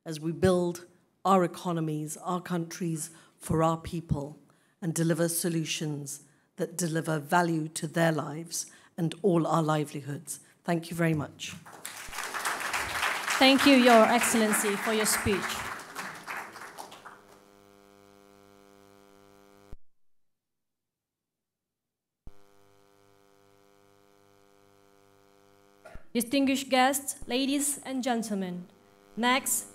as we build our economies, our countries for our people, and deliver solutions that deliver value to their lives and all our livelihoods. Thank you very much. Thank you, Your Excellency, for your speech. Distinguished guests, ladies and gentlemen, next,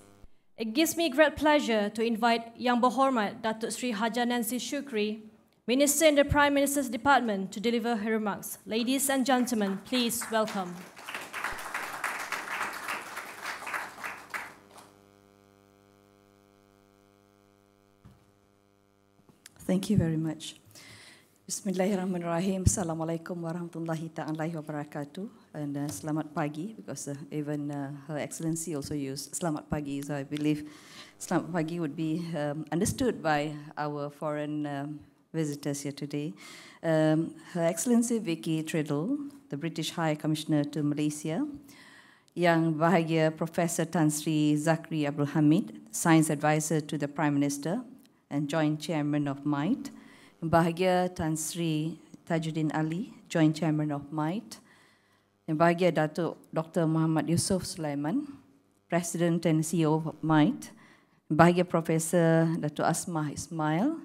it gives me great pleasure to invite Yang Berhormat Datuk Sri Haja Nancy Shukri, Minister in the Prime Minister's Department, to deliver her remarks. Ladies and gentlemen, please welcome. Thank you very much. Bismillahirrahmanirrahim. Assalamualaikum warahmatullahi ta'ala wabarakatuh. And selamat pagi, because even Her Excellency also used selamat pagi, so I believe selamat pagi would be understood by our foreign visitors here today. Her Excellency Vicky Treadle, the British High Commissioner to Malaysia, Yang Bahagia Professor Tan Sri Zakri Abdul Hamid, Science Advisor to the Prime Minister and Joint Chairman of MITE, Bahagia Tan Sri Tajuddin Ali, Joint Chairman of MITE, Yang Bahagia Datuk Dr. Muhammad Yusof Sulaiman, President and CEO of MITE, Bahagia Professor Datuk Asma Ismail,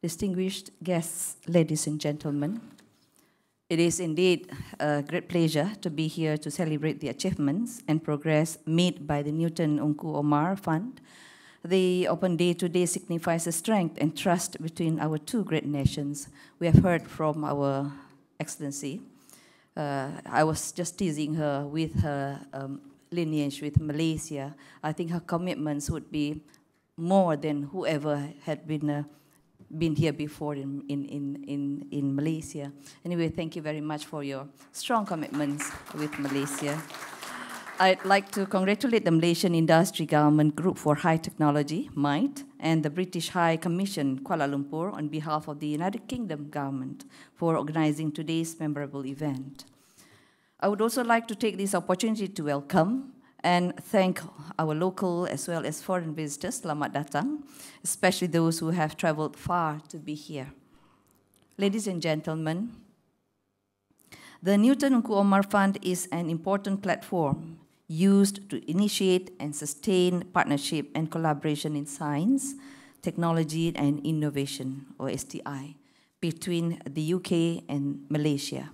distinguished guests, ladies and gentlemen. It is indeed a great pleasure to be here to celebrate the achievements and progress made by the Newton-Ungku Omar Fund. The Open Day today signifies the strength and trust between our two great nations. We have heard from our Excellency. I was just teasing her with her lineage with Malaysia. I think her commitments would be more than whoever had been here before in Malaysia. Anyway, thank you very much for your strong commitments with Malaysia. I'd like to congratulate the Malaysian Industry Government Group for High Technology, MITE, and the British High Commission, Kuala Lumpur, on behalf of the United Kingdom government for organizing today's memorable event. I would also like to take this opportunity to welcome and thank our local as well as foreign visitors, selamat datang, especially those who have traveled far to be here. Ladies and gentlemen, the Newton-Ungku Omar Fund is an important platform used to initiate and sustain partnership and collaboration in science, technology, and innovation, or STI, between the UK and Malaysia.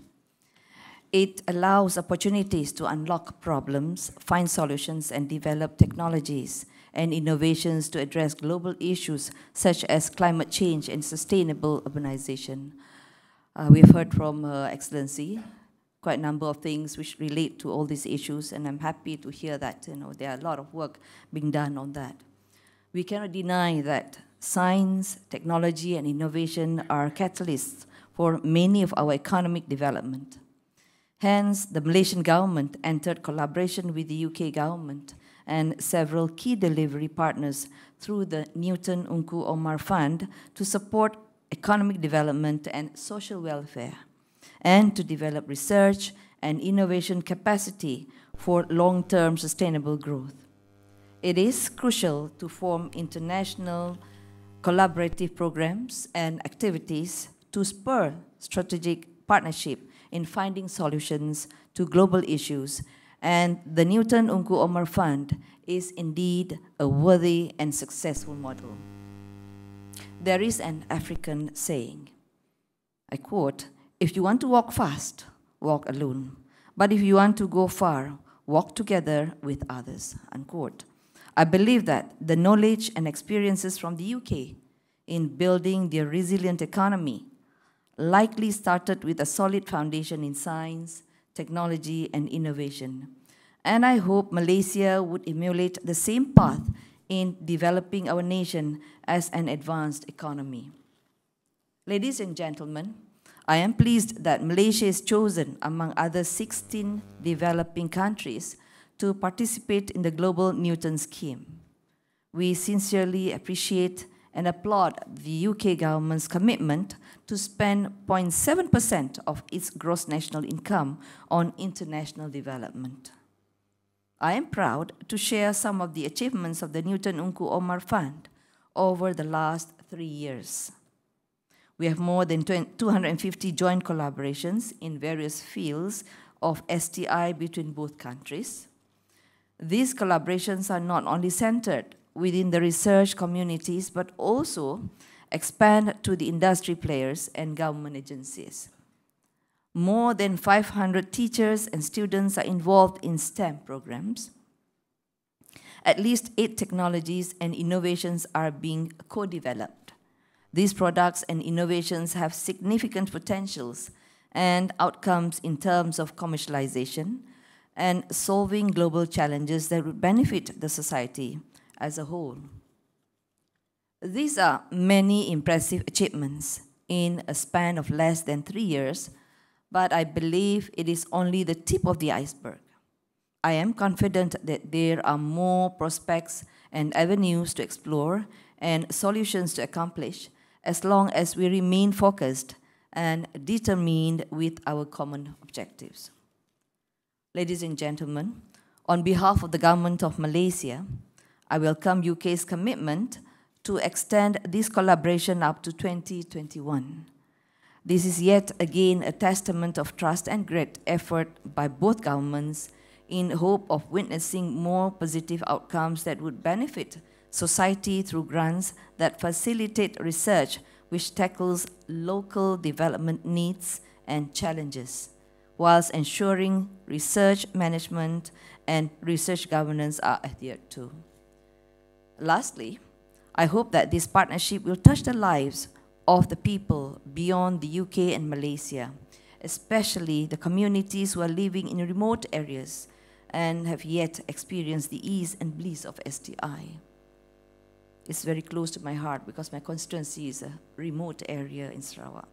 It allows opportunities to unlock problems, find solutions, and develop technologies and innovations to address global issues such as climate change and sustainable urbanization. We've heard from Her Excellency quite a number of things which relate to all these issues, and I'm happy to hear that there are a lot of work being done on that. We cannot deny that science, technology, and innovation are catalysts for many of our economic development. Hence, the Malaysian government entered collaboration with the UK government and several key delivery partners through the Newton-Ungku Omar Fund to support economic development and social welfare, and to develop research and innovation capacity for long-term sustainable growth. It is crucial to form international collaborative programs and activities to spur strategic partnership in finding solutions to global issues, and the Newton-Ungku Omar Fund is indeed a worthy and successful model. There is an African saying, I quote, "If you want to walk fast, walk alone. But if you want to go far, walk together with others," unquote. I believe that the knowledge and experiences from the UK in building their resilient economy likely started with a solid foundation in science, technology, and innovation. And I hope Malaysia would emulate the same path in developing our nation as an advanced economy. Ladies and gentlemen, I am pleased that Malaysia is chosen among other 16 developing countries to participate in the Global Newton Scheme. We sincerely appreciate and applaud the UK government's commitment to spend 0.7% of its gross national income on international development. I am proud to share some of the achievements of the Newton-Ungku Omar Fund over the last 3 years. We have more than 250 joint collaborations in various fields of STI between both countries. These collaborations are not only centered within the research communities, but also expand to the industry players and government agencies. More than 500 teachers and students are involved in STEM programs. At least 8 technologies and innovations are being co-developed. These products and innovations have significant potentials and outcomes in terms of commercialization and solving global challenges that would benefit the society as a whole. These are many impressive achievements in a span of less than 3 years, but I believe it is only the tip of the iceberg. I am confident that there are more prospects and avenues to explore and solutions to accomplish as long as we remain focused and determined with our common objectives. Ladies and gentlemen, on behalf of the Government of Malaysia, I welcome UK's commitment to extend this collaboration up to 2021. This is yet again a testament of trust and great effort by both governments in hope of witnessing more positive outcomes that would benefit society through grants that facilitate research which tackles local development needs and challenges, whilst ensuring research management and research governance are adhered to. Lastly, I hope that this partnership will touch the lives of the people beyond the UK and Malaysia, especially the communities who are living in remote areas and have yet experienced the ease and bliss of STI. It's very close to my heart because my constituency is a remote area in Sarawak.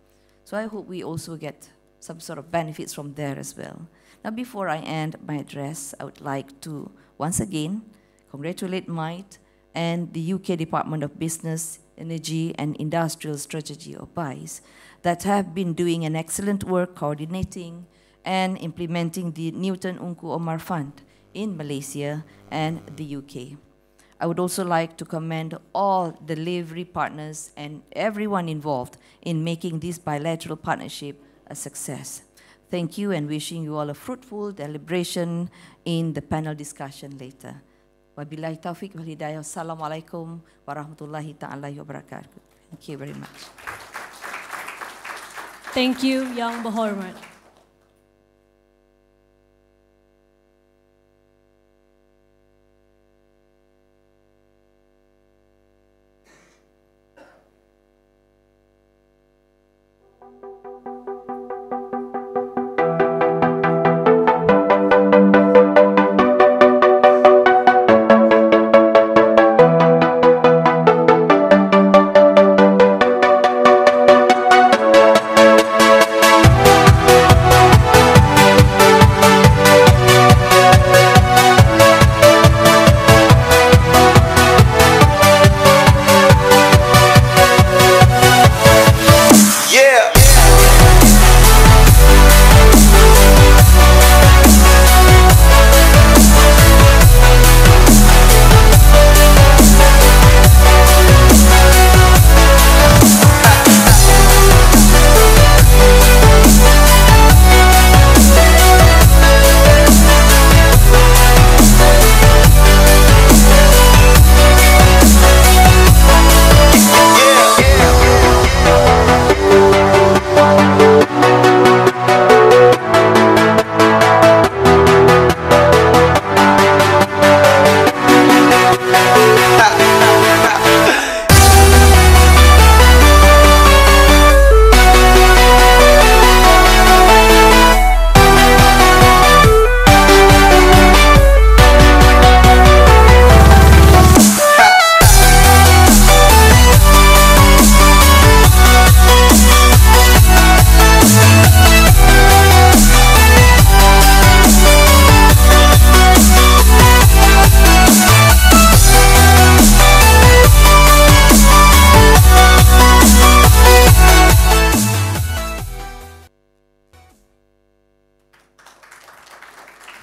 So I hope we also get some sort of benefits from there as well. Now, before I end my address, I would like to once again congratulate MITE and the UK Department of Business, Energy and Industrial Strategy, or BICE, that have been doing an excellent work coordinating and implementing the Newton-Ungku Omar Fund in Malaysia and the UK. I would also like to commend all delivery partners and everyone involved in making this bilateral partnership a success. Thank you, and wishing you all a fruitful deliberation in the panel discussion later. Wabillahi taufiq wal hidayah. Assalamualaikum warahmatullahi ta'ala wabarakatuh. Thank you very much. Thank you, Yang Berhormat.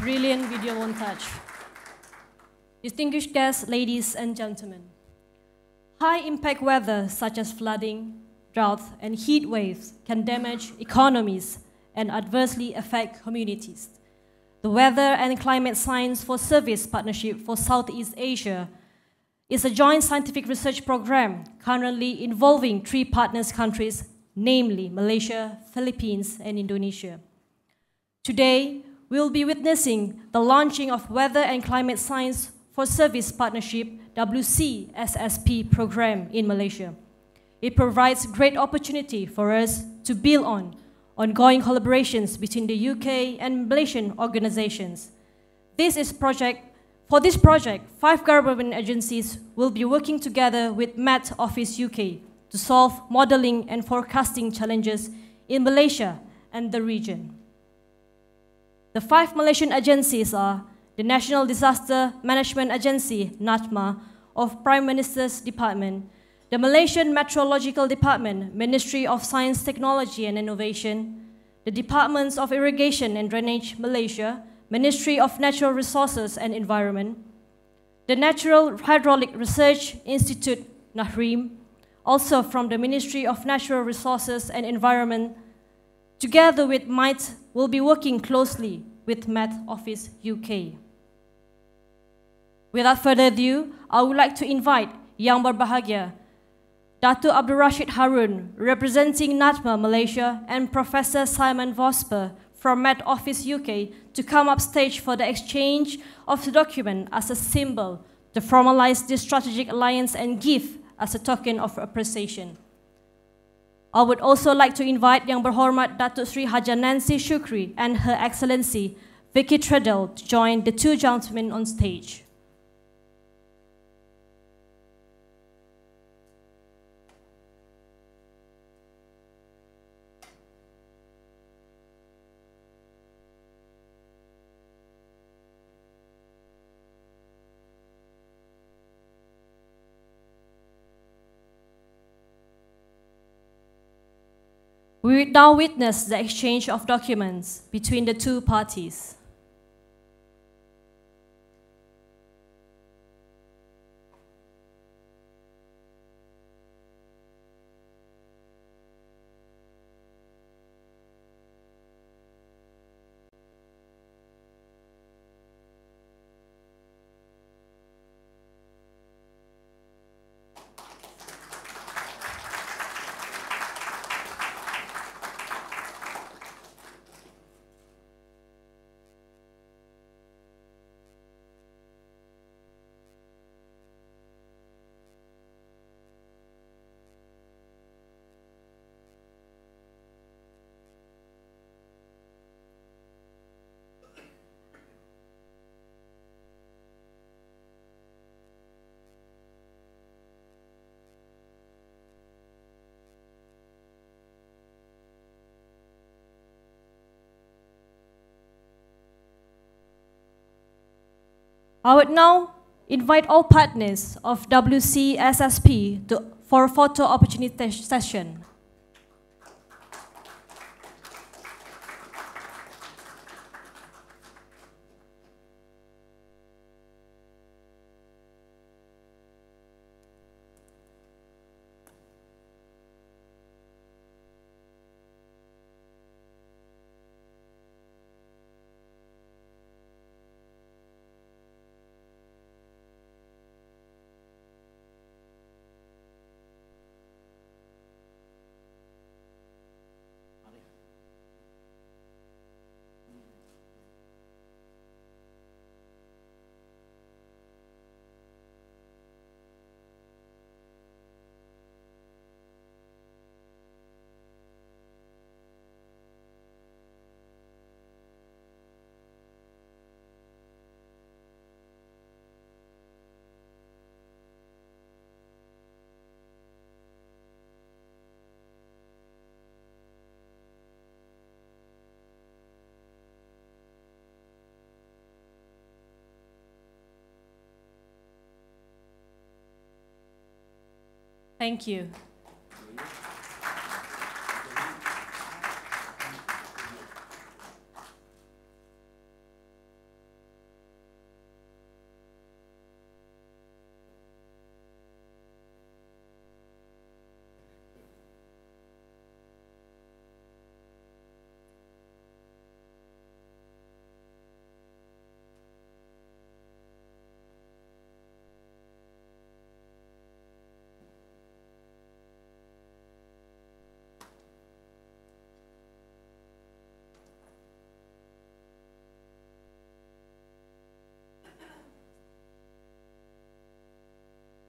Brilliant video montage. distinguished guests, ladies and gentlemen. High-impact weather such as flooding, drought, and heat waves can damage economies and adversely affect communities. The Weather and Climate Science for Service Partnership for Southeast Asia is a joint scientific research program currently involving 3 partners countries, namely Malaysia, Philippines, and Indonesia. Today, we'll be witnessing the launching of Weather and Climate Science for Service Partnership WCSSP program in Malaysia. It provides great opportunity for us to build on ongoing collaborations between the UK and Malaysian organizations. For this project, 5 government agencies will be working together with Met Office UK to solve modeling and forecasting challenges in Malaysia and the region. The 5 Malaysian agencies are the National Disaster Management Agency, NATMA, of Prime Minister's Department, the Malaysian Meteorological Department, Ministry of Science, Technology and Innovation, the Departments of Irrigation and Drainage, Malaysia, Ministry of Natural Resources and Environment, the Natural Hydraulic Research Institute, NAHRIM, also from the Ministry of Natural Resources and Environment, together with MITE, will be working closely with Met Office UK. Without further ado, I would like to invite Yang Berbahagia, Datuk Abdul Rashid Harun, representing NATMA Malaysia, and Professor Simon Vosper from Met Office UK to come up stage for the exchange of the document as a symbol to formalize this strategic alliance and give as a token of appreciation. I would also like to invite Yang Berhormat Datuk Sri Haja Nancy Shukri and Her Excellency Vicky Treadle to join the 2 gentlemen on stage. We will now witness the exchange of documents between the 2 parties. I would now invite all partners of WCSSP for a photo opportunity session. Thank you.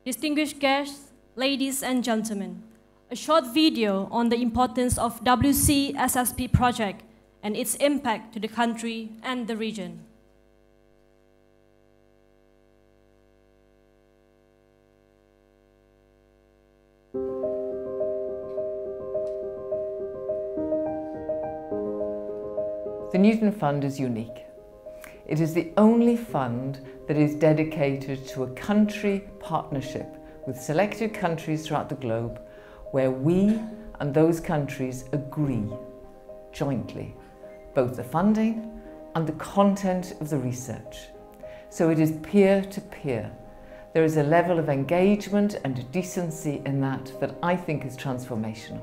Distinguished guests, ladies and gentlemen, a short video on the importance of WCSSP project and its impact to the country and the region. The Newton Fund is unique. It is the only fund that is dedicated to a country partnership with selected countries throughout the globe where we and those countries agree jointly both the funding and the content of the research. So it is peer-to-peer. There is a level of engagement and decency in that I think is transformational.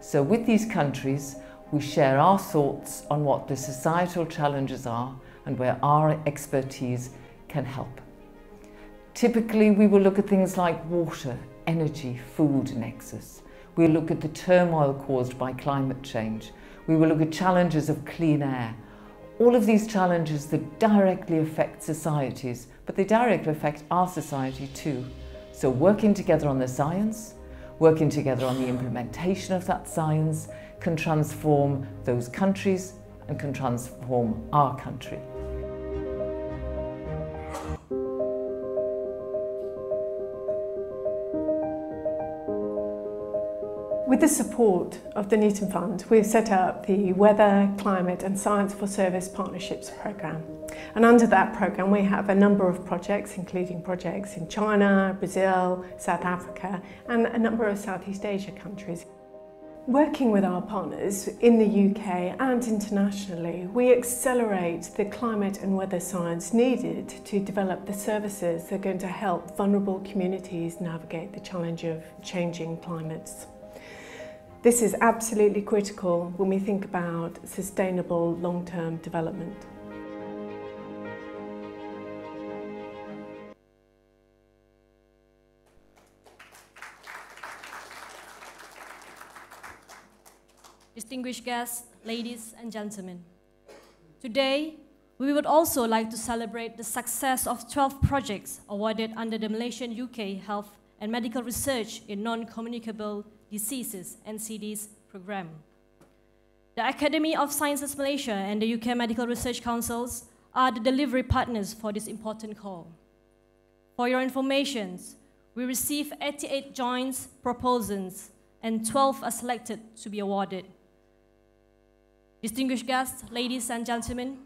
So with these countries, we share our thoughts on what the societal challenges are and where our expertise can help. Typically, we will look at things like water, energy, food nexus. We'll look at the turmoil caused by climate change. We will look at challenges of clean air. All of these challenges that directly affect societies, but they directly affect our society too. So working together on the science, working together on the implementation of that science can transform those countries and can transform our country. With the support of the Newton Fund, we've set up the Weather, Climate and Science for Service Partnerships programme. And under that programme we have a number of projects, including projects in China, Brazil, South Africa and a number of Southeast Asia countries. Working with our partners in the UK and internationally, we accelerate the climate and weather science needed to develop the services that are going to help vulnerable communities navigate the challenge of changing climates. This is absolutely critical when we think about sustainable long-term development. Distinguished guests, ladies and gentlemen. Today, we would also like to celebrate the success of 12 projects awarded under the Malaysian UK Health and Medical Research in Non-Communicable Diseases (NCDs) program. The Academy of Sciences Malaysia and the UK Medical Research Councils are the delivery partners for this important call. For your information, we received 88 joint proposals and 12 are selected to be awarded. Distinguished guests, ladies and gentlemen,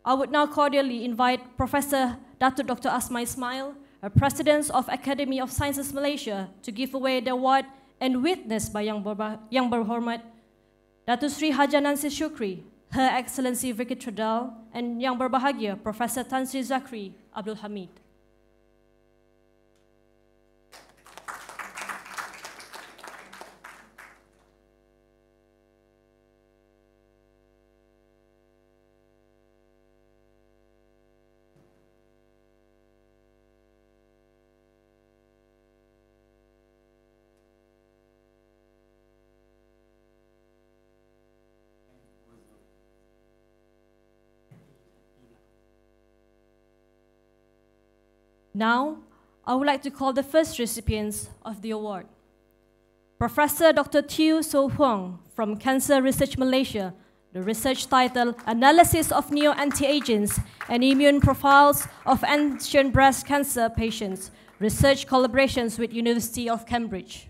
I would now cordially invite Professor Dr. Asma Ismail, President of Academy of Sciences Malaysia, to give away the award and witnessed by Yang Berhormat Datuk Sri Haja Nancy Shukri, Her Excellency Vicky Tredal, and Yang Berbahagia Professor Tan Sri Zakri Abdul Hamid. Now, I would like to call the first recipients of the award. Professor Dr. Tiew So Huang from Cancer Research Malaysia, the research title Analysis of Neo-Anti-Agents and Immune Profiles of Ancient Breast Cancer Patients, research collaborations with University of Cambridge.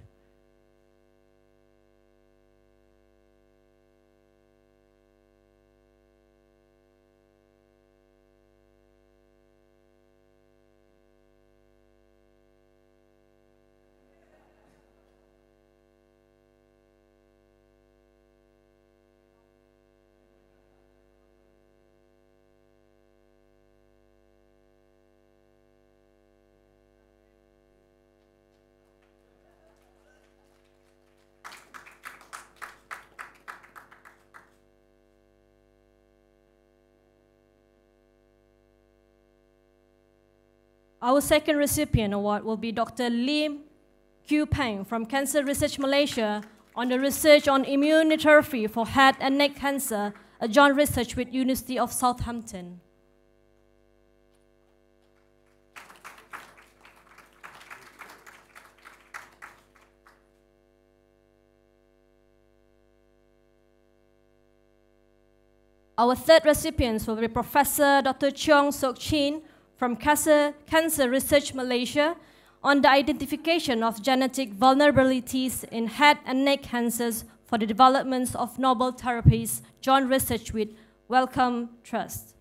Our second recipient award will be Dr. Lim Q Peng from Cancer Research Malaysia on the research on immunotherapy for head and neck cancer, a joint research with University of Southampton. Our third recipients will be Professor Dr. Cheong Sok Chin from Cancer Research Malaysia on the identification of genetic vulnerabilities in head and neck cancers for the development of novel therapies, joint research with Wellcome Trust.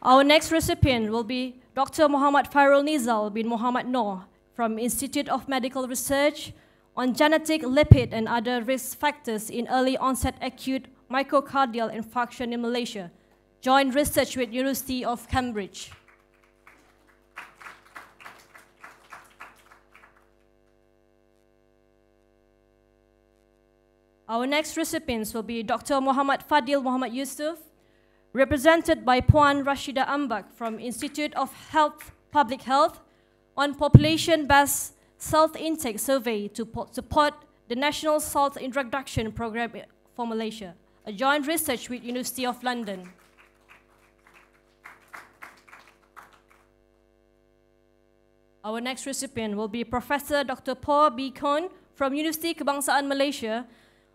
Our next recipient will be Dr. Muhammad Fairul Nizal bin Muhammad Noor from Institute of Medical Research on genetic lipid and other risk factors in early onset acute myocardial infarction in Malaysia, joint research with University of Cambridge. Our next recipients will be Dr. Muhammad Fadil Muhammad Yusuf, represented by Puan Rashida Ambak from Institute of Public Health on population-based salt intake survey to support the National Salt Introduction Program for Malaysia, a joint research with University of London. Our next recipient will be Professor Dr. Paul B. Kohn from University Kebangsaan Malaysia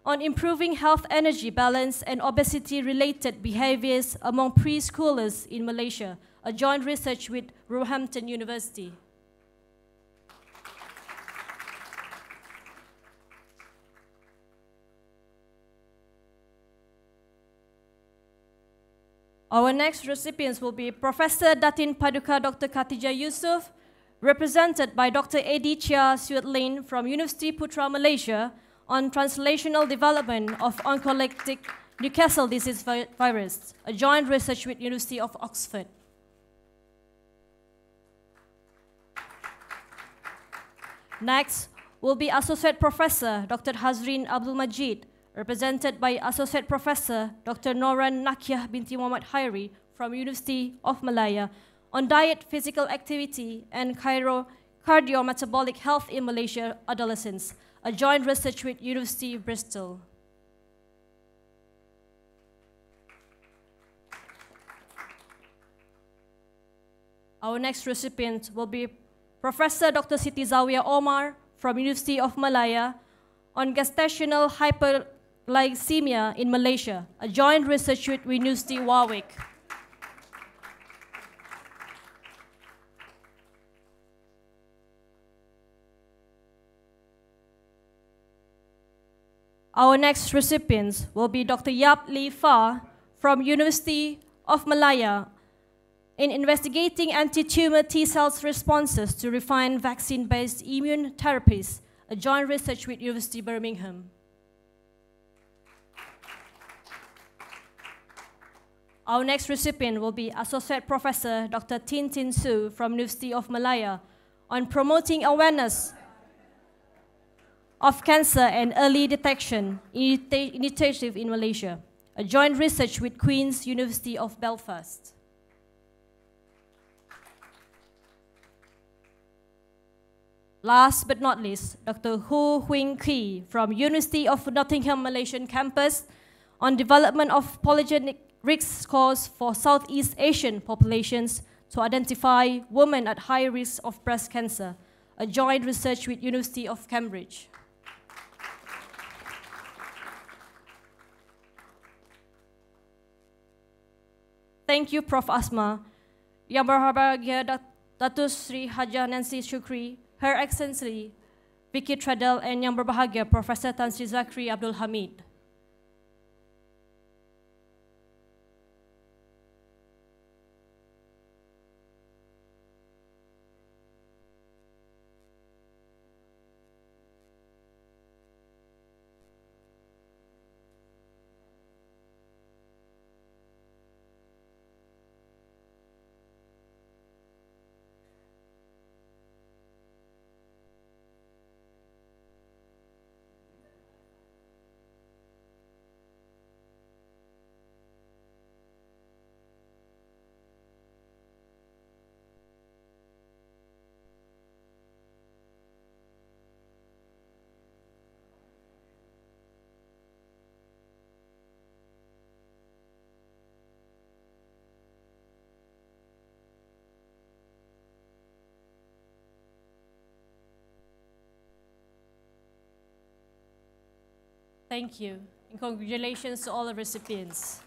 on improving health energy balance and obesity-related behaviors among preschoolers in Malaysia, a joint research with Roehampton University. Our next recipients will be Professor Datin Paduka Dr. Khatijah Yusof, represented by Dr. Eddie Chia Suetlin from University Putra Malaysia on translational development of oncolytic Newcastle disease virus, a joint research with University of Oxford. Next will be Associate Professor Dr. Hazrin Abdul Majid, represented by Associate Professor Dr. Noran Nakiah binti Muhammad Khairi from University of Malaya on diet, physical activity, and cardiometabolic health in Malaysia adolescents, a joint research with University of Bristol. Our next recipient will be Professor Dr. Siti Zawiya Omar from University of Malaya on gestational hyperglycemia in Malaysia, a joint research with University of Warwick. Our next recipients will be Dr. Yap Lee Fa from University of Malaya in investigating anti-tumor T-cells responses to refined vaccine-based immune therapies, a joint research with University of Birmingham. Our next recipient will be Associate Professor Dr. Tin Tin Su from University of Malaya on promoting awareness of cancer and early detection initiative in Malaysia, a joint research with Queen's University of Belfast. Last but not least, Dr. Hu Huing Ki from University of Nottingham Malaysian campus on development of polygenic risk scores for Southeast Asian populations to identify women at high risk of breast cancer, a joint research with University of Cambridge. Thank you, Prof. Asma. Yang berbahagia Datuk Sri Haja Nancy Shukri, Her Excellency Vicky Treadle, and Yang berbahagia Professor Tan Sri Zakri Abdul Hamid. Thank you, and congratulations to all the recipients.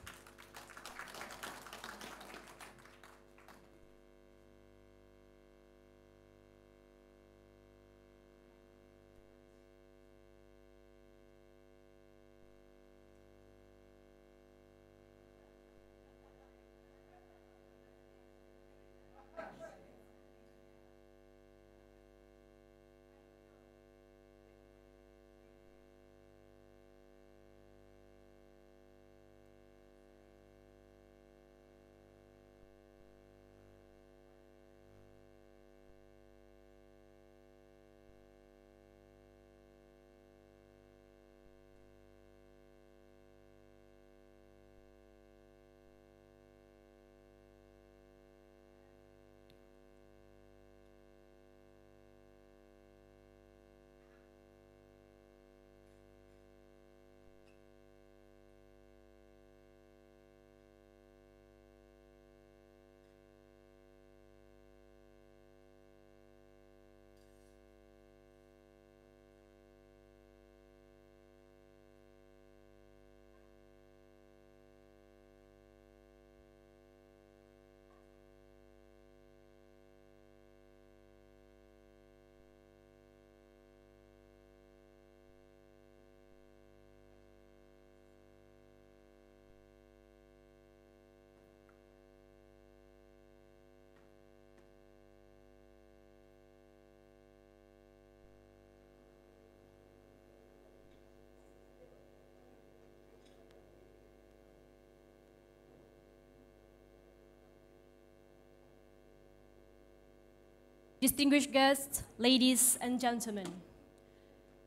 Distinguished guests, ladies and gentlemen,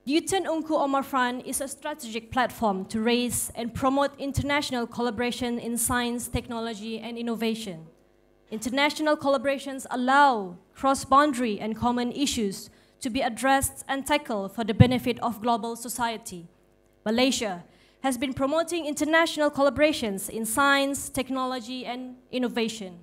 Newton-Ungku Omar Fund is a strategic platform to raise and promote international collaboration in science, technology, and innovation. International collaborations allow cross-boundary and common issues to be addressed and tackled for the benefit of global society. Malaysia has been promoting international collaborations in science, technology, and innovation.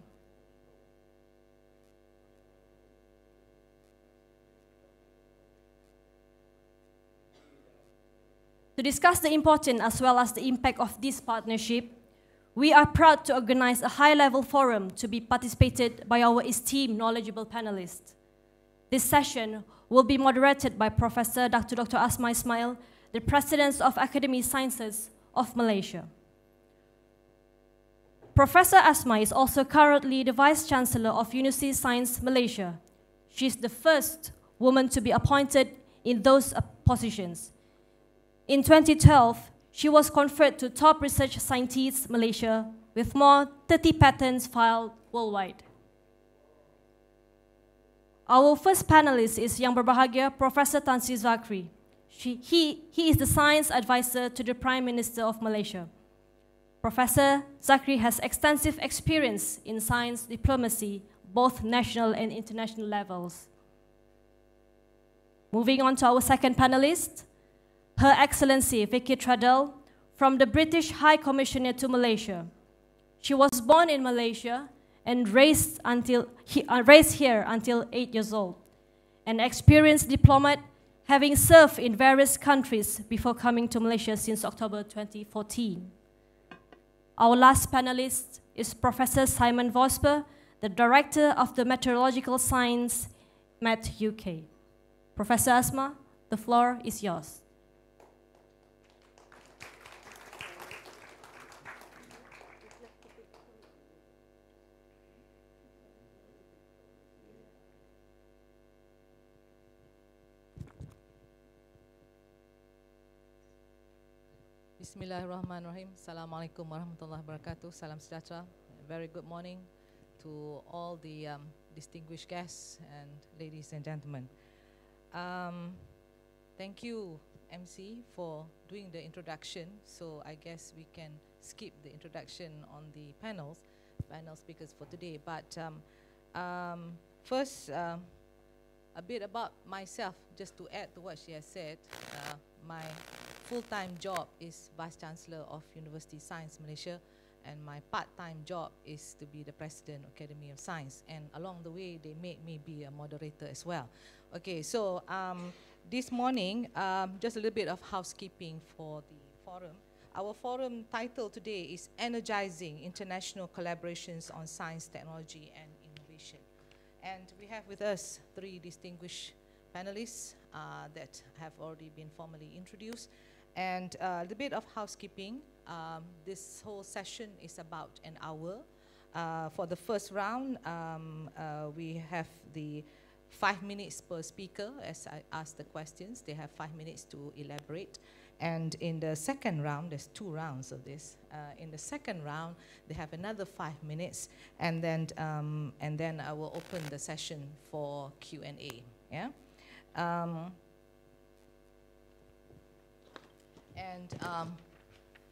To discuss the importance as well as the impact of this partnership, we are proud to organize a high-level forum to be participated by our esteemed knowledgeable panelists. This session will be moderated by Professor Dr. Asma Ismail, the President of Academy Sciences of Malaysia. Professor Asma is also currently the Vice-Chancellor of University Science Malaysia. She is the first woman to be appointed in those positions. In 2012, she was conferred to Top Research Scientist Malaysia with more 30 patents filed worldwide. Our first panelist is Yang Berbahagia Professor Tan Sri Zakri. He is the Science Advisor to the Prime Minister of Malaysia. Professor Zakri has extensive experience in science diplomacy, both national and international levels. Moving on to our second panelist, Her Excellency Vicky Tradell, from the British High Commissioner to Malaysia. She was born in Malaysia and raised here until 8 years old. An experienced diplomat, having served in various countries before coming to Malaysia since October 2014. Our last panelist is Professor Simon Vosper, the Director of the Meteorological Science, Met UK. Professor Asma, the floor is yours. Bismillahirrahmanirrahim. Assalamualaikum warahmatullahi wabarakatuh. Salam sejahtera. Very good morning to all the distinguished guests and ladies and gentlemen. Thank you, MC, for doing the introduction. So I guess we can skip the introduction on the panel speakers for today. But first, a bit about myself, just to add to what she has said. My full-time job is Vice Chancellor of University Science Malaysia, and my part-time job is to be the President of Academy of Science. And along the way, they made me be a moderator as well. Okay, so this morning, just a little bit of housekeeping for the forum. Our forum title today is Energizing International Collaborations on Science, Technology and Innovation. And we have with us 3 distinguished panelists that have already been formally introduced. And a little bit of housekeeping. This whole session is about an hour. For the first round, we have the 5 minutes per speaker. As I ask the questions, they have 5 minutes to elaborate. And in the second round, there's 2 rounds of this. In the second round, they have another 5 minutes, and then I will open the session for Q&A. Yeah.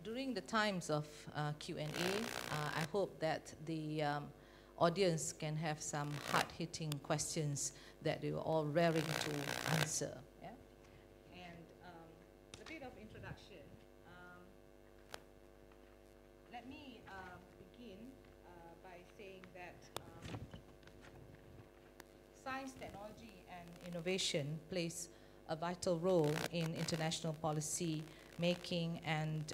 During the times of Q&A, I hope that the audience can have some hard-hitting questions that they were all raring to answer. Yeah? And a bit of introduction. Let me begin by saying that science, technology, and innovation plays a vital role in international policy making and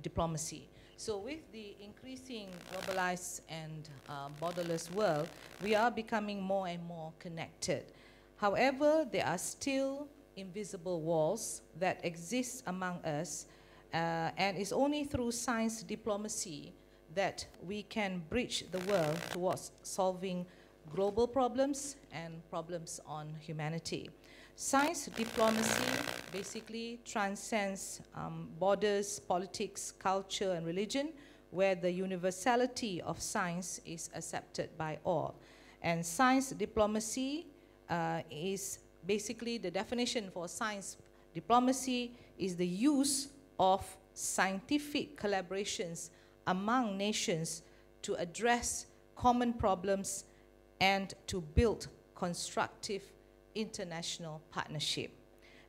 diplomacy. So with the increasing globalized and borderless world, we are becoming more and more connected. However, there are still invisible walls that exist among us, and it's only through science diplomacy that we can bridge the world towards solving global problems and problems on humanity. Science diplomacy basically transcends borders, politics, culture, and religion, where the universality of science is accepted by all. And science diplomacy is basically the definition for science diplomacy is the use of scientific collaborations among nations to address common problems and to build constructive international partnership.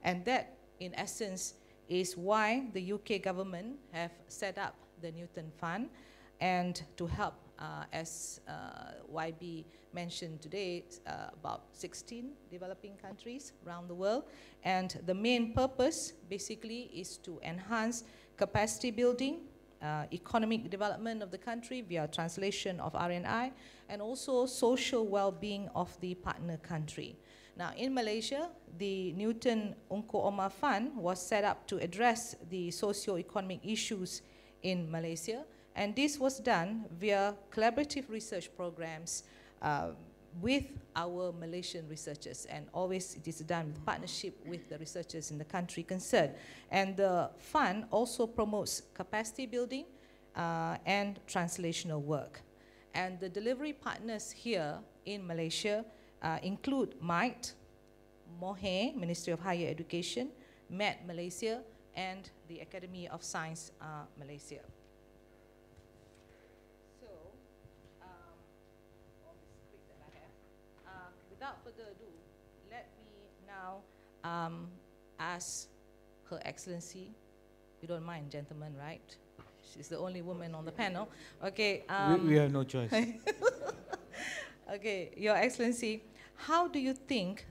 And that, in essence, is why the UK government have set up the Newton Fund, and to help, as YB mentioned today, about 16 developing countries around the world. And the main purpose, basically, is to enhance capacity building, economic development of the country via translation of R&I, and also social well-being of the partner country. Now, in Malaysia, the Newton-Ungku Omar Fund was set up to address the socio-economic issues in Malaysia, and this was done via collaborative research programs with our Malaysian researchers, and always it is done with partnership with the researchers in the country concerned. And the fund also promotes capacity building and translational work. And the delivery partners here in Malaysia include MITE, MOHE, Ministry of Higher Education, MED Malaysia, and the Academy of Science Malaysia. So, on the script that I have, without further ado, let me now ask Her Excellency, you don't mind, gentlemen, right? She's the only woman on the panel. Okay. We have no choice. Okay, Your Excellency, how do you think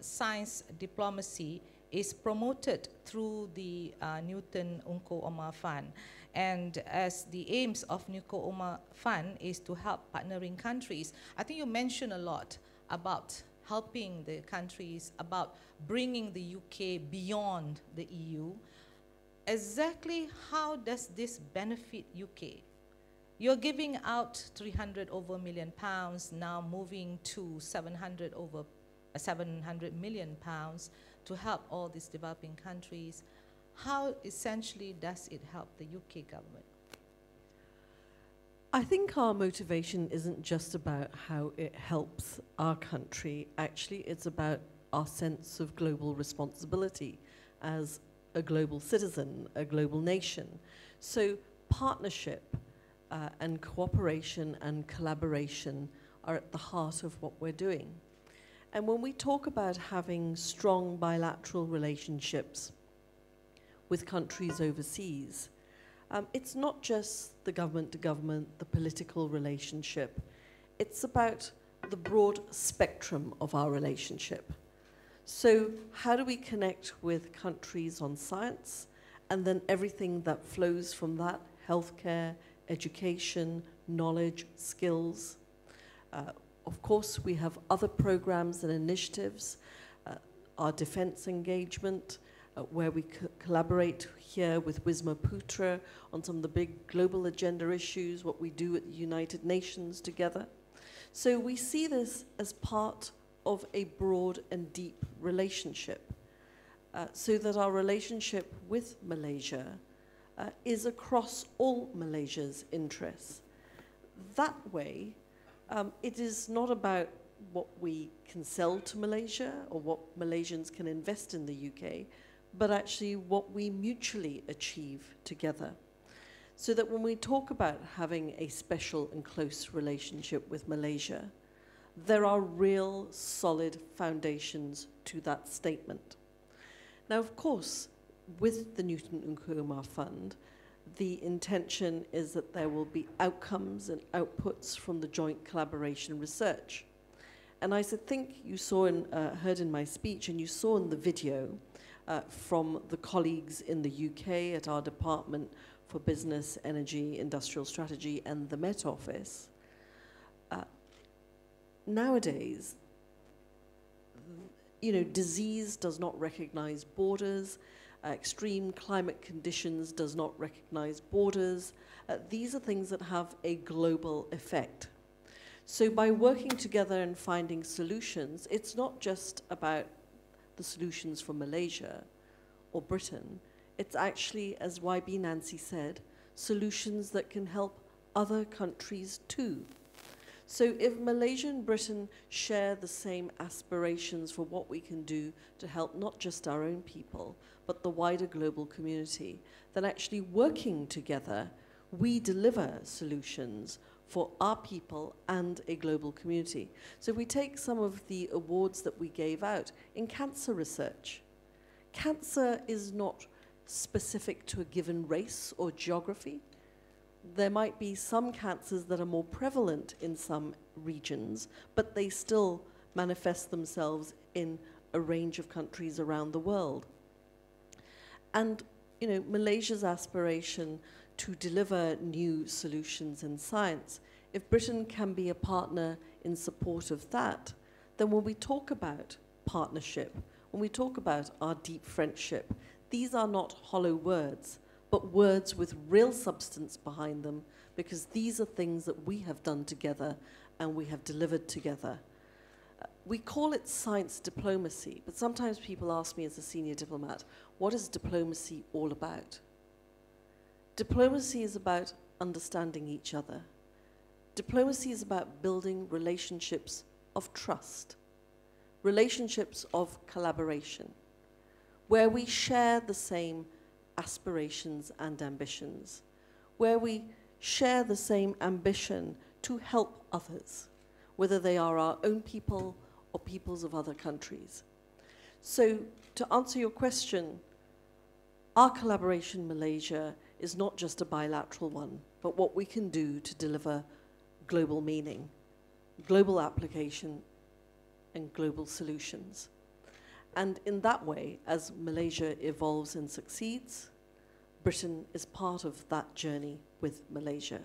science diplomacy is promoted through the Newton-Ungku Omar Fund? And as the aims of Newton-Ungku Omar Fund is to help partnering countries, I think you mentioned a lot about helping the countries, about bringing the UK beyond the EU. Exactly how does this benefit UK? You're giving out 300 million pounds, now moving to 700 million pounds to help all these developing countries. How essentially does it help the UK government? I think our motivation isn't just about how it helps our country. Actually, it's about our sense of global responsibility as a global citizen, a global nation. So partnership and cooperation and collaboration are at the heart of what we're doing. And when we talk about having strong bilateral relationships with countries overseas, it's not just the government to government, the political relationship. It's about the broad spectrum of our relationship. So how do we connect with countries on science? and then everything that flows from that, healthcare, education, knowledge, skills. Of course, we have other programs and initiatives, our defense engagement, where we collaborate here with Wisma Putra on some of the big global agenda issues, what we do at the United Nations together. So we see this as part of a broad and deep relationship, so that our relationship with Malaysia is across all Malaysia's interests. That way, it is not about what we can sell to Malaysia or what Malaysians can invest in the UK, but actually what we mutually achieve together. So that when we talk about having a special and close relationship with Malaysia, there are real solid foundations to that statement. Now, of course, with the Newton-Ungku Omar Fund, the intention is that there will be outcomes and outputs from the joint collaboration research. And I think you saw and heard in my speech, and you saw in the video from the colleagues in the UK at our Department for Business, Energy, Industrial Strategy, and the Met Office. Nowadays, you know, disease does not recognize borders. Extreme climate conditions does not recognize borders. These are things that have a global effect. So by working together and finding solutions, it's not just about the solutions for Malaysia or Britain. It's actually, as YB Nancy said, solutions that can help other countries too. So if Malaysia and Britain share the same aspirations for what we can do to help not just our own people, but the wider global community, then actually working together, we deliver solutions for our people and a global community. So if we take some of the awards that we gave out in cancer research, cancer is not specific to a given race or geography. There might be some cancers that are more prevalent in some regions, but they still manifest themselves in a range of countries around the world. And, you know, Malaysia's aspiration to deliver new solutions in science, if Britain can be a partner in support of that, then when we talk about partnership, when we talk about our deep friendship, these are not hollow words, but words with real substance behind them, because these are things that we have done together and we have delivered together. We call it science diplomacy, but sometimes people ask me as a senior diplomat, what is diplomacy all about? Diplomacy is about understanding each other. Diplomacy is about building relationships of trust, relationships of collaboration, where we share the same aspirations and ambitions, where we share the same ambition to help others, whether they are our own people or peoples of other countries. So to answer your question, our collaboration in Malaysia is not just a bilateral one, but what we can do to deliver global meaning, global application, and global solutions. And in that way, as Malaysia evolves and succeeds, Britain is part of that journey with Malaysia.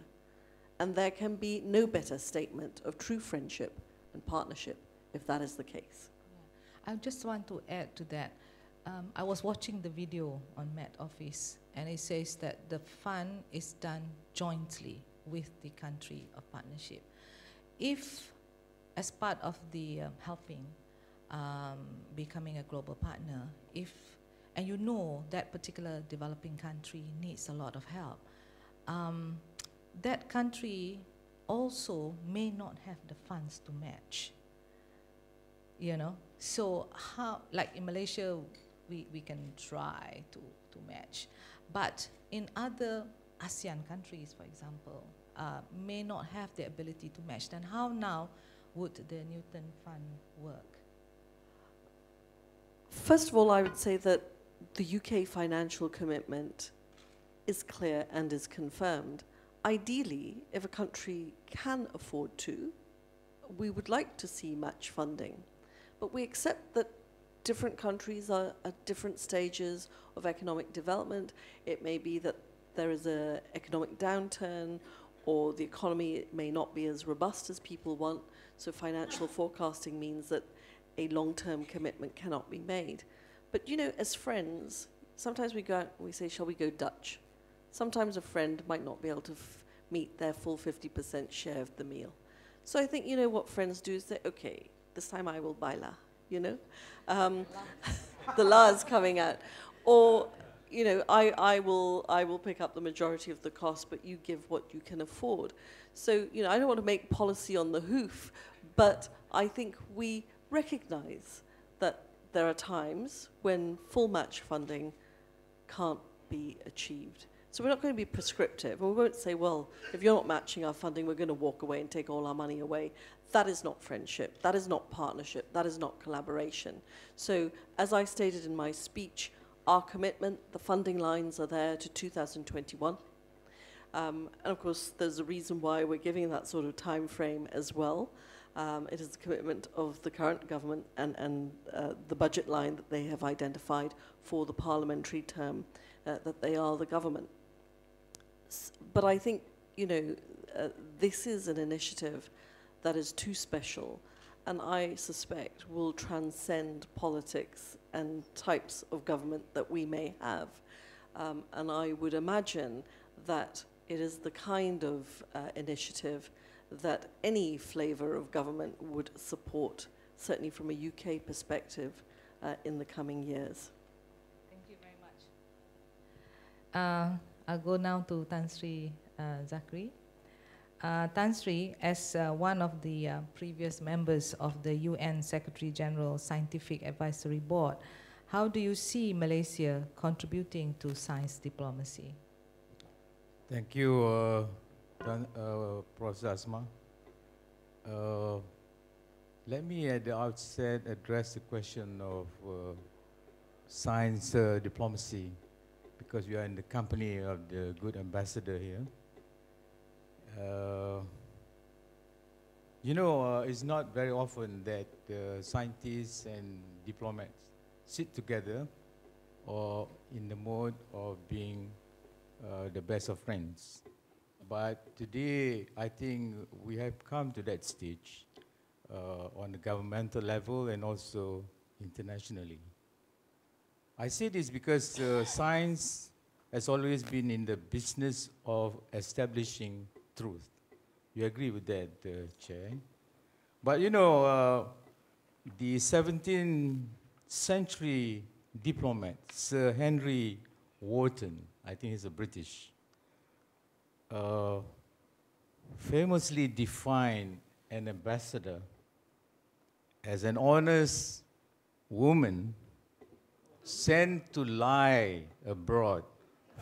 And there can be no better statement of true friendship and partnership if that is the case. Yeah. I just want to add to that. I was watching the video on Met Office, and it says that the fund is done jointly with the country of partnership. If, as part of the helping, becoming a global partner, and you know that particular developing country needs a lot of help, that country also may not have the funds to match, you know? So how, like in Malaysia, we can try to match, but in other ASEAN countries, for example, may not have the ability to match. Then how now would the Newton Fund work? First of all, I would say that the UK financial commitment is clear and is confirmed. Ideally, if a country can afford to, we would like to see match funding. But we accept that different countries are at different stages of economic development. It may be that there is an economic downturn, or the economy may not be as robust as people want. So financial forecasting means that a long-term commitment cannot be made. But you know, as friends, sometimes we go out and we say, shall we go Dutch? Sometimes a friend might not be able to meet their full 50% share of the meal. So I think, you know, what friends do is say, okay, this time I will buy la, you know? The la is coming out. Or, you know, I will pick up the majority of the cost, but you give what you can afford. So, you know, I don't want to make policy on the hoof, but I think we recognize that there are times when full match funding can't be achieved. So we're not going to be prescriptive, and we won't say, well, if you're not matching our funding, we're going to walk away and take all our money away. That is not friendship, that is not partnership, that is not collaboration. So as I stated in my speech, our commitment, the funding lines are there to 2021. And of course, there's a reason why we're giving that sort of time frame as well. It is the commitment of the current government and the budget line that they have identified for the parliamentary term, that they are the government. But I think, you know, this is an initiative that is too special, and I suspect will transcend politics and types of government that we may have. And I would imagine that it is the kind of initiative that any flavour of government would support, certainly from a UK perspective, in the coming years. Thank you very much. I'll go now to Tan Sri Zakri. Tan Sri, as one of the previous members of the UN Secretary General Scientific Advisory Board, how do you see Malaysia contributing to science diplomacy? Thank you, Professor Asma. Let me at the outset address the question of science diplomacy, because we are in the company of the good ambassador here. You know, it's not very often that scientists and diplomats sit together or in the mode of being the best of friends. But today, I think we have come to that stage on the governmental level and also internationally. I say this because science has always been in the business of establishing truth. You agree with that, Chair? But you know, the 17th century diplomat, Sir Henry Wotton, I think he's a British, famously defined an ambassador as an honest woman sent to lie abroad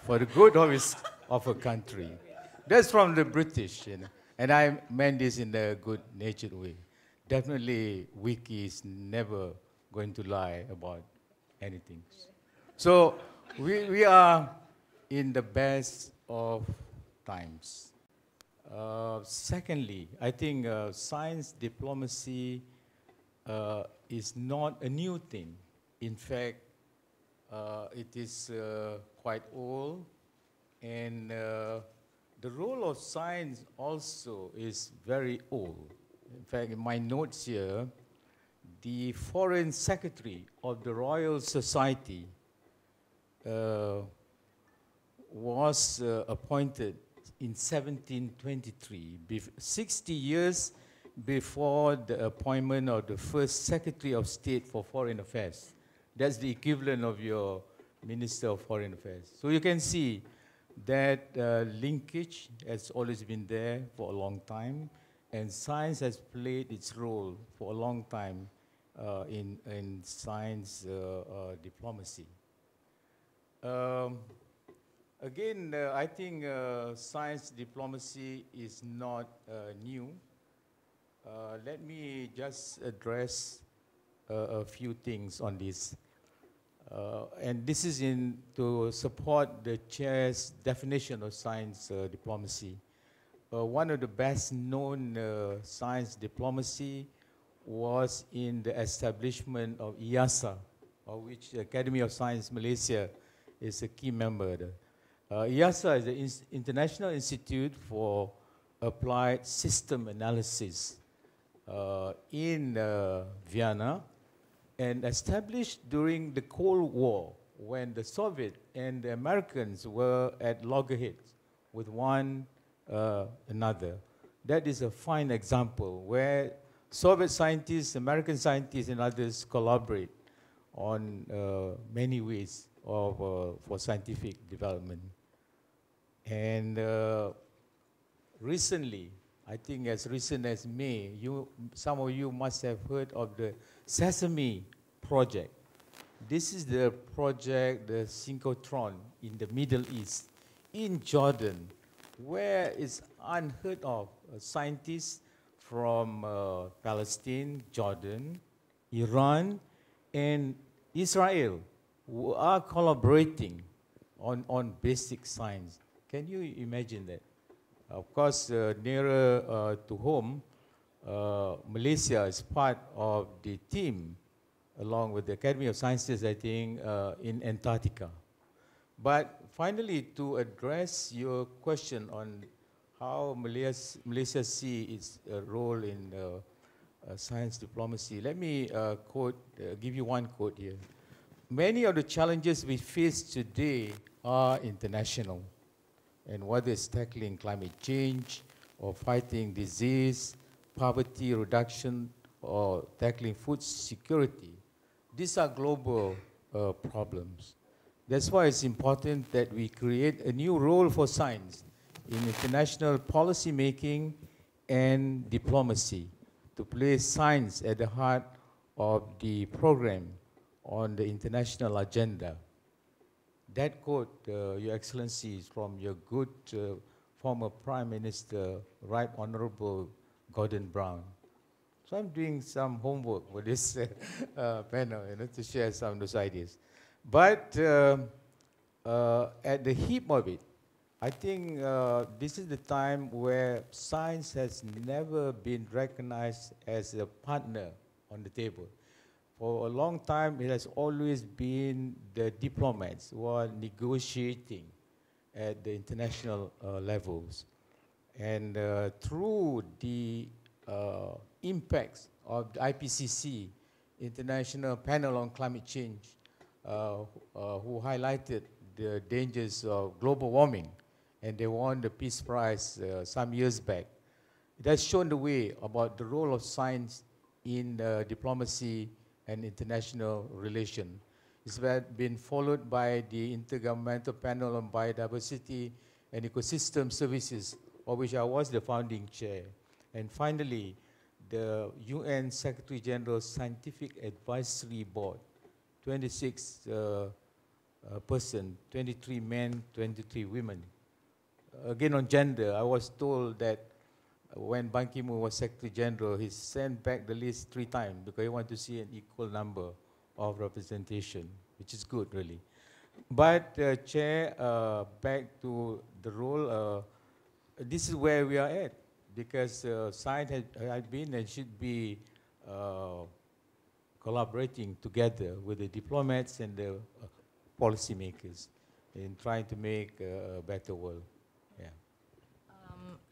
for the good of her country. That's from the British, you know. And I meant this in a good-natured way. Definitely, Wiki is never going to lie about anything. So we are in the best of times. Secondly, I think science diplomacy is not a new thing. In fact, it is quite old, and the role of science also is very old. In fact, in my notes here, the Foreign Secretary of the Royal Society was appointed in 1723, 60 years before the appointment of the first Secretary of State for Foreign Affairs. That's the equivalent of your Minister of Foreign Affairs. So you can see that linkage has always been there for a long time, and science has played its role for a long time in science diplomacy. Again, I think science diplomacy is not new. Let me just address a few things on this. And this is to support the chair's definition of science diplomacy. One of the best known science diplomacy was in the establishment of IASA of which the Academy of Science Malaysia is a key member. IASA is the International Institute for Applied System Analysis in Vienna, and established during the Cold War when the Soviet and the Americans were at loggerheads with one another. That is a fine example where Soviet scientists, American scientists, and others collaborate on many ways of, for scientific development. And recently, I think as recent as May, some of you must have heard of the Sesame project. This is the project, the synchrotron in the Middle East, in Jordan, where it's unheard of. Scientists from Palestine, Jordan, Iran, and Israel who are collaborating on basic science. Can you imagine that? Of course, nearer to home, Malaysia is part of the team, along with the Academy of Sciences, I think, in Antarctica. But finally, to address your question on how Malaysia sees its role in science diplomacy, let me give you one quote here. Many of the challenges we face today are international, and whether it's tackling climate change or fighting disease, poverty reduction, or tackling food security, these are global problems. That's why it's important that we create a new role for science in international policy making and diplomacy to place science at the heart of the program on the international agenda. That quote, Your Excellency, is from your good former Prime Minister, Right Honorable Gordon Brown. So I'm doing some homework for this panel, to share some of those ideas. But at the heap of it, I think this is the time where science has never been recognized as a partner on the table. For a long time, it has always been the diplomats who are negotiating at the international levels. And through the impacts of the IPCC, International Panel on Climate Change, who highlighted the dangers of global warming, and they won the Peace Prize some years back. It has shown the way about the role of science in diplomacy and international relations. It's been followed by the Intergovernmental Panel on Biodiversity and Ecosystem Services, of which I was the founding chair. And finally, the UN Secretary General's Scientific Advisory Board, 26 person, 23 men, 23 women. Again, on gender, I was told that when Ban Ki-moon was Secretary General, he sent back the list 3 times because he wanted to see an equal number of representation, which is good, really. But, Chair, back to the role, this is where we are at, because science has been and should be collaborating together with the diplomats and the policymakers in trying to make a better world. Yeah.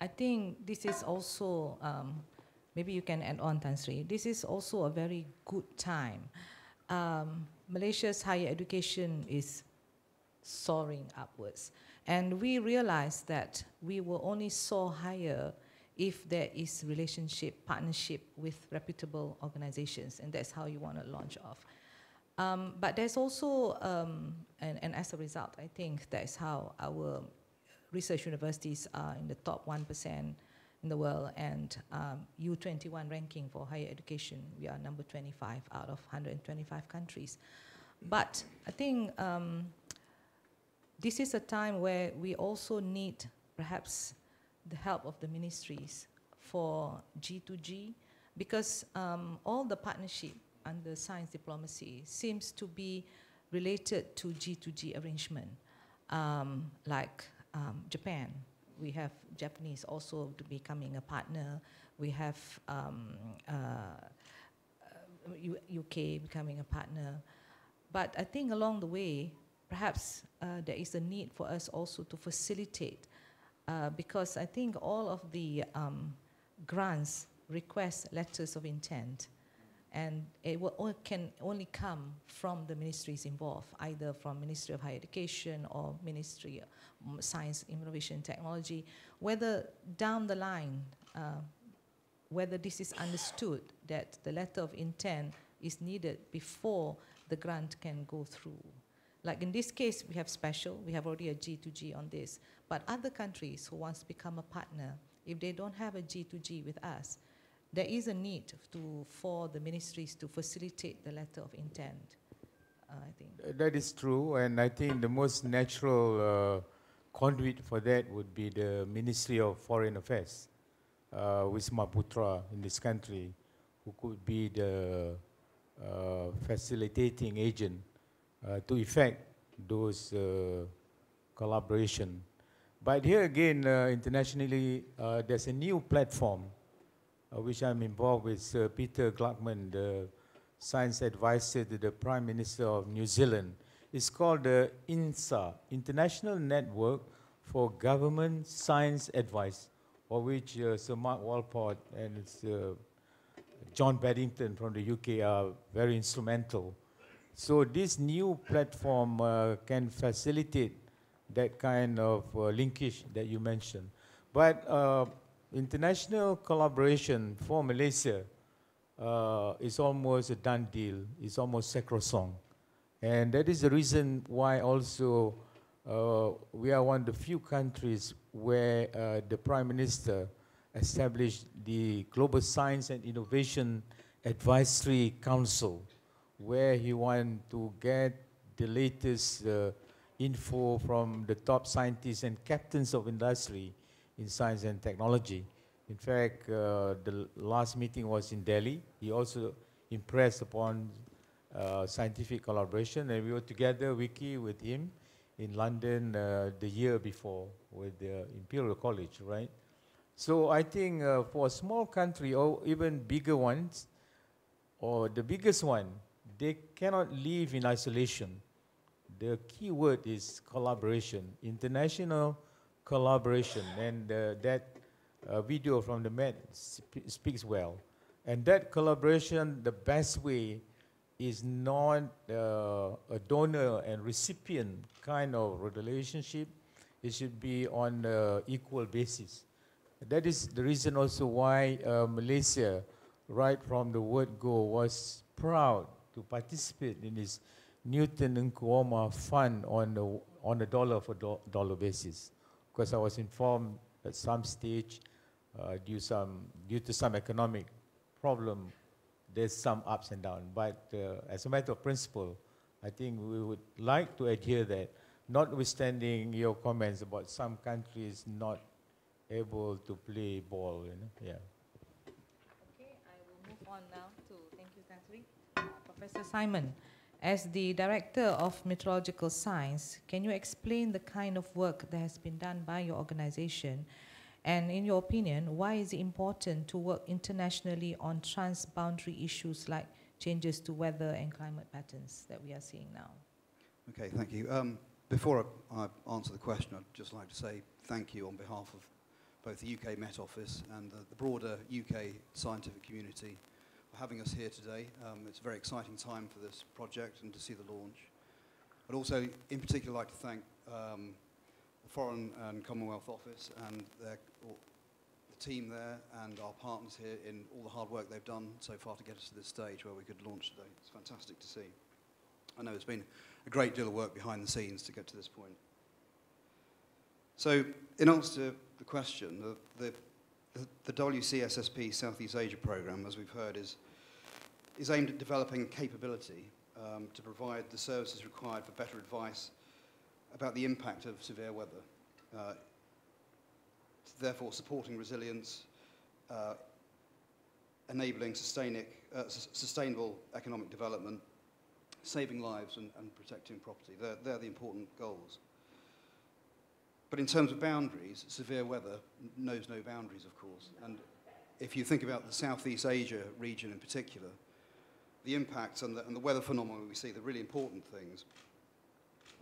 I think this is also, maybe you can add on, Tan Sri, this is also a very good time. Malaysia's higher education is soaring upwards. And we realized that we will only soar higher if there is relationship, partnership with reputable organizations, and that's how you want to launch off. But there's also, and as a result, I think that's how our research universities are in the top 1% in the world, and U21 ranking for higher education, we are number 25 out of 125 countries. But I think this is a time where we also need perhaps the help of the ministries for G2G, because all the partnership under science diplomacy seems to be related to G2G arrangement, like Japan. We have Japanese also becoming a partner. We have UK becoming a partner. But I think along the way, perhaps there is a need for us also to facilitate, because I think all of the grants request letters of intent, and it can only come from the ministries involved, either from Ministry of Higher Education or Ministry of Science, Innovation and Technology, whether down the line, whether this is understood that the letter of intent is needed before the grant can go through. Like in this case, we have already a G2G on this, but other countries who want to become a partner, if they don't have a G2G with us, there is a need for the ministries to facilitate the letter of intent, I think. That is true, and I think the most natural conduit for that would be the Ministry of Foreign Affairs, Wisma Putra in this country, who could be the facilitating agent to effect those collaboration. But here again, internationally, there's a new platform which I'm involved with, Peter Gluckman, the science advisor to the Prime Minister of New Zealand. It's called the INSA, International Network for Government Science Advice, for which Sir Mark Walport and John Paddington from the UK are very instrumental. So this new platform can facilitate that kind of linkage that you mentioned. But international collaboration for Malaysia is almost a done deal. It's almost sacrosanct. And that is the reason why also we are one of the few countries where the Prime Minister established the Global Science and Innovation Advisory Council, where he wanted to get the latest info from the top scientists and captains of industry in science and technology. In fact, the last meeting was in Delhi. He also impressed upon scientific collaboration, and we were together, Vicky, with him in London the year before with the Imperial College, right? So I think for a small country, or even bigger ones, or the biggest one, they cannot live in isolation. The key word is collaboration, international collaboration, and that video from the Met speaks well. And that collaboration, the best way is not a donor and recipient kind of relationship. It should be on an equal basis. That is the reason also why Malaysia, right from the word go, was proud to participate in this Newton-Ungku Omar fund on a dollar for dollar basis. Because I was informed at some stage, due to some economic problem, there's some ups and downs. But as a matter of principle, I think we would like to adhere that, notwithstanding your comments about some countries not able to play ball, you know? Yeah. Okay, I will move on now to, thank you, Catherine. Professor Simon, as the Director of Meteorological Science, can you explain the kind of work that has been done by your organization? And in your opinion, why is it important to work internationally on transboundary issues like changes to weather and climate patterns that we are seeing now? Okay, thank you. Before I answer the question, I'd just like to say thank you on behalf of both the UK Met Office and the broader UK scientific community for having us here today. It's a very exciting time for this project and to see the launch. I'd also in particular like to thank the Foreign and Commonwealth Office and the team there and our partners here in all the hard work they've done so far to get us to this stage where we could launch today. It's fantastic to see. I know there's been a great deal of work behind the scenes to get to this point. So, in answer to the question, the WCSSP Southeast Asia programme, as we've heard, is aimed at developing capability to provide the services required for better advice about the impact of severe weather, therefore supporting resilience, enabling sustainable economic development, saving lives and protecting property. They're the important goals. But in terms of boundaries, severe weather knows no boundaries, of course. And if you think about the Southeast Asia region in particular, the impacts and the weather phenomena we see, the really important things,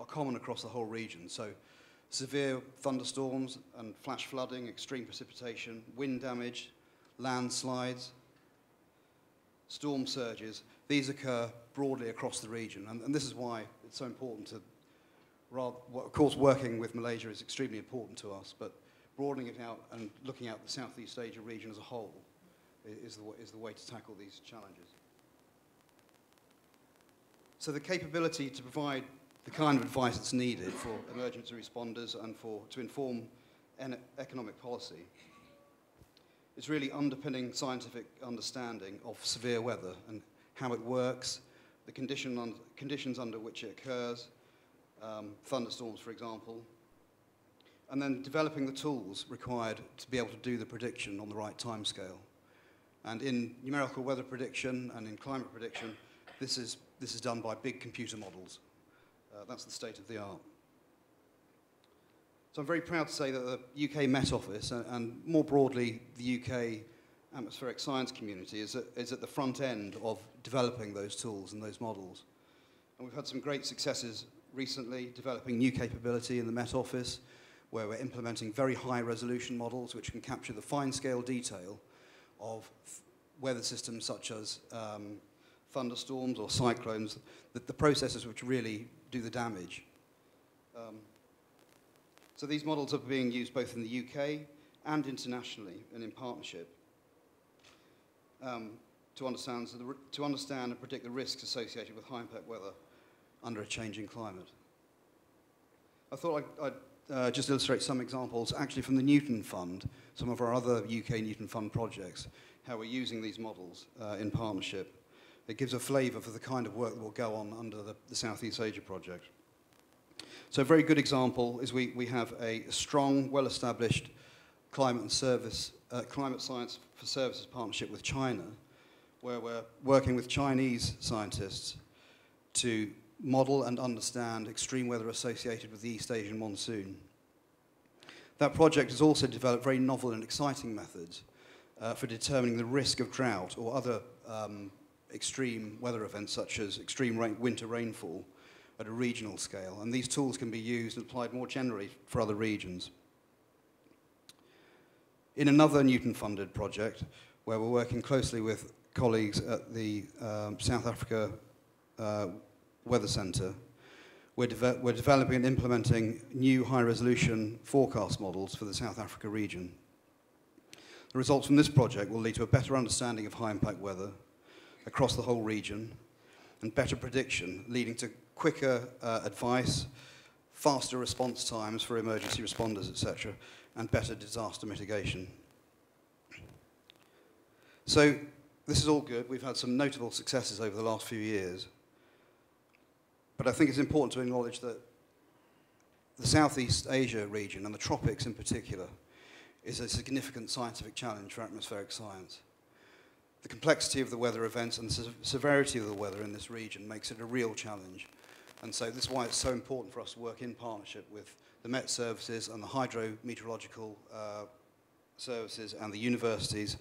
are common across the whole region. So severe thunderstorms and flash flooding, extreme precipitation, wind damage, landslides, storm surges, these occur broadly across the region. And this is why it's so important to, of course, working with Malaysia is extremely important to us, but broadening it out and looking at the Southeast Asia region as a whole is the way to tackle these challenges. So the capability to provide the kind of advice that's needed for emergency responders and to inform economic policy is really underpinning scientific understanding of severe weather and how it works, the conditions under which it occurs, thunderstorms, for example, and then developing the tools required to be able to do the prediction on the right timescale. And in numerical weather prediction and in climate prediction, this is done by big computer models. That's the state of the art. So I'm very proud to say that the UK Met Office and more broadly the UK atmospheric science community is at the front end of developing those tools and those models. And we've had some great successes recently, developing new capability in the Met Office, where we're implementing very high resolution models which can capture the fine scale detail of weather systems such as thunderstorms or cyclones, the processes which really do the damage. So these models are being used both in the UK and internationally and in partnership to understand and predict the risks associated with high impact weather under a changing climate. I thought I'd just illustrate some examples actually from the Newton Fund, some of our other UK Newton Fund projects, how we're using these models in partnership. It gives a flavour for the kind of work that will go on under the Southeast Asia project. So a very good example is we have a strong, well-established climate science for services partnership with China, where we're working with Chinese scientists to model and understand extreme weather associated with the East Asian monsoon. That project has also developed very novel and exciting methods for determining the risk of drought or other extreme weather events such as extreme winter rainfall at a regional scale. And these tools can be used and applied more generally for other regions. In another Newton-funded project, where we're working closely with colleagues at the South Africa Weather Centre, we're developing and implementing new high-resolution forecast models for the South Africa region. The results from this project will lead to a better understanding of high-impact weather across the whole region and better prediction, leading to quicker advice, faster response times for emergency responders, etc., and better disaster mitigation. So this is all good. We've had some notable successes over the last few years. But I think it's important to acknowledge that the Southeast Asia region, and the tropics in particular, is a significant scientific challenge for atmospheric science. The complexity of the weather events and the severity of the weather in this region makes it a real challenge. And so this is why it's so important for us to work in partnership with the Met services and the hydrometeorological services and the universities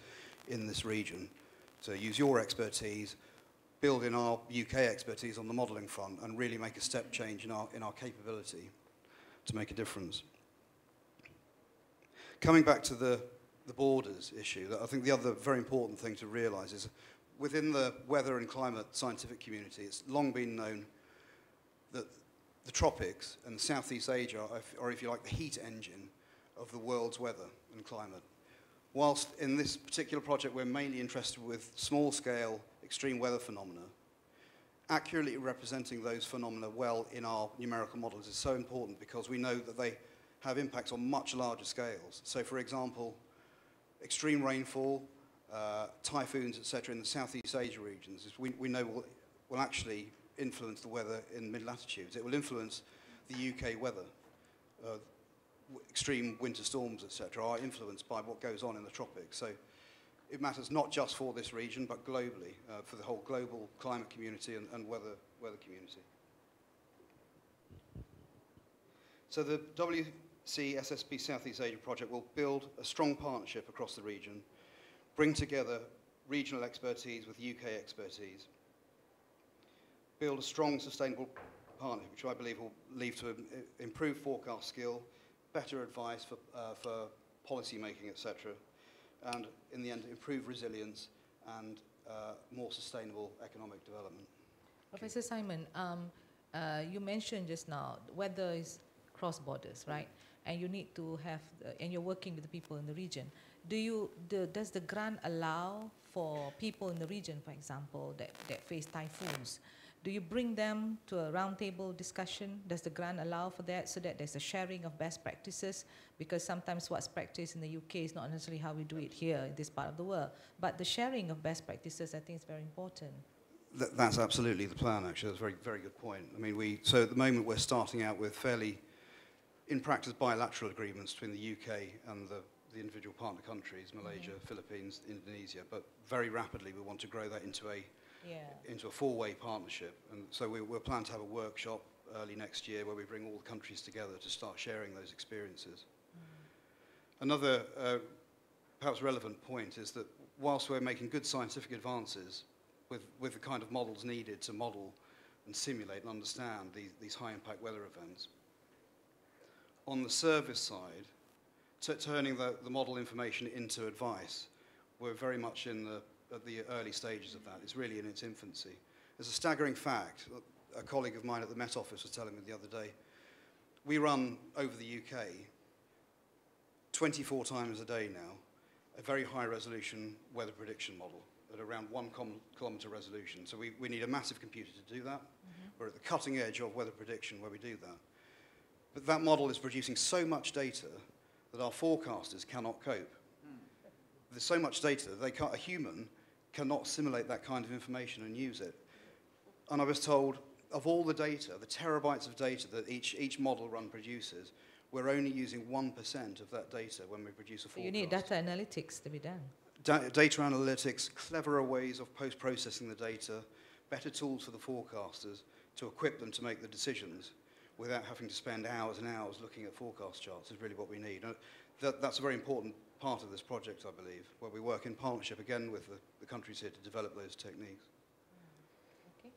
in this region. So use your expertise, build in our UK expertise on the modelling front, and really make a step change in our capability to make a difference. Coming back to the borders issue, I think the other very important thing to realise is within the weather and climate scientific community, it's long been known that the tropics and Southeast Asia are, if you like, the heat engine of the world's weather and climate. Whilst in this particular project we're mainly interested with small-scale extreme weather phenomena, accurately representing those phenomena well in our numerical models is so important because we know that they have impacts on much larger scales. So, for example, extreme rainfall, typhoons, etc., in the Southeast Asia regions, we know will actually influence the weather in mid-latitudes. It will influence the UK weather. Extreme winter storms, etc., are influenced by what goes on in the tropics. So it matters not just for this region, but globally, for the whole global climate community and weather community. So the WCSSP Southeast Asia project will build a strong partnership across the region, bring together regional expertise with UK expertise, build a strong, sustainable partnership, which I believe will lead to improved forecast skill, better advice for policy making, etc., and in the end, improve resilience and more sustainable economic development. Professor Simon, you mentioned just now weather is cross borders, right? And you need to have, and you're working with the people in the region. Does the grant allow for people in the region, for example, that face typhoons? Do you bring them to a roundtable discussion? Does the grant allow for that so that there's a sharing of best practices? Because sometimes what's practiced in the UK is not necessarily how we do it here in this part of the world. But the sharing of best practices, I think, is very important. That's absolutely the plan, actually. That's a very, very good point. I mean, so at the moment we're starting out with fairly, in practice, bilateral agreements between the UK and the individual partner countries, Malaysia, Philippines, Indonesia. But very rapidly we want to grow that into a four-way partnership. And so we're planning to have a workshop early next year where we bring all the countries together to start sharing those experiences. Another perhaps relevant point is that whilst we're making good scientific advances with the kind of models needed to model and simulate and understand these high-impact weather events, on the service side, turning the model information into advice, we're very much at the early stages of that. It's really in its infancy. There's a staggering fact. A colleague of mine at the Met Office was telling me the other day. We run over the UK 24 times a day now a very high-resolution weather prediction model at around 1 kilometre resolution. So we need a massive computer to do that. We're at the cutting edge of weather prediction where we do that. But that model is producing so much data that our forecasters cannot cope. There's so much data that a human cannot simulate that kind of information and use it. And I was told, of all the data, the terabytes of data that each model run produces, we're only using 1% of that data when we produce a forecast. So you need data analytics to be done. Data analytics, cleverer ways of post-processing the data, better tools for the forecasters to equip them to make the decisions without having to spend hours and hours looking at forecast charts is really what we need. That's a very important part of this project, I believe, where we work in partnership again with the countries here to develop those techniques. Okay.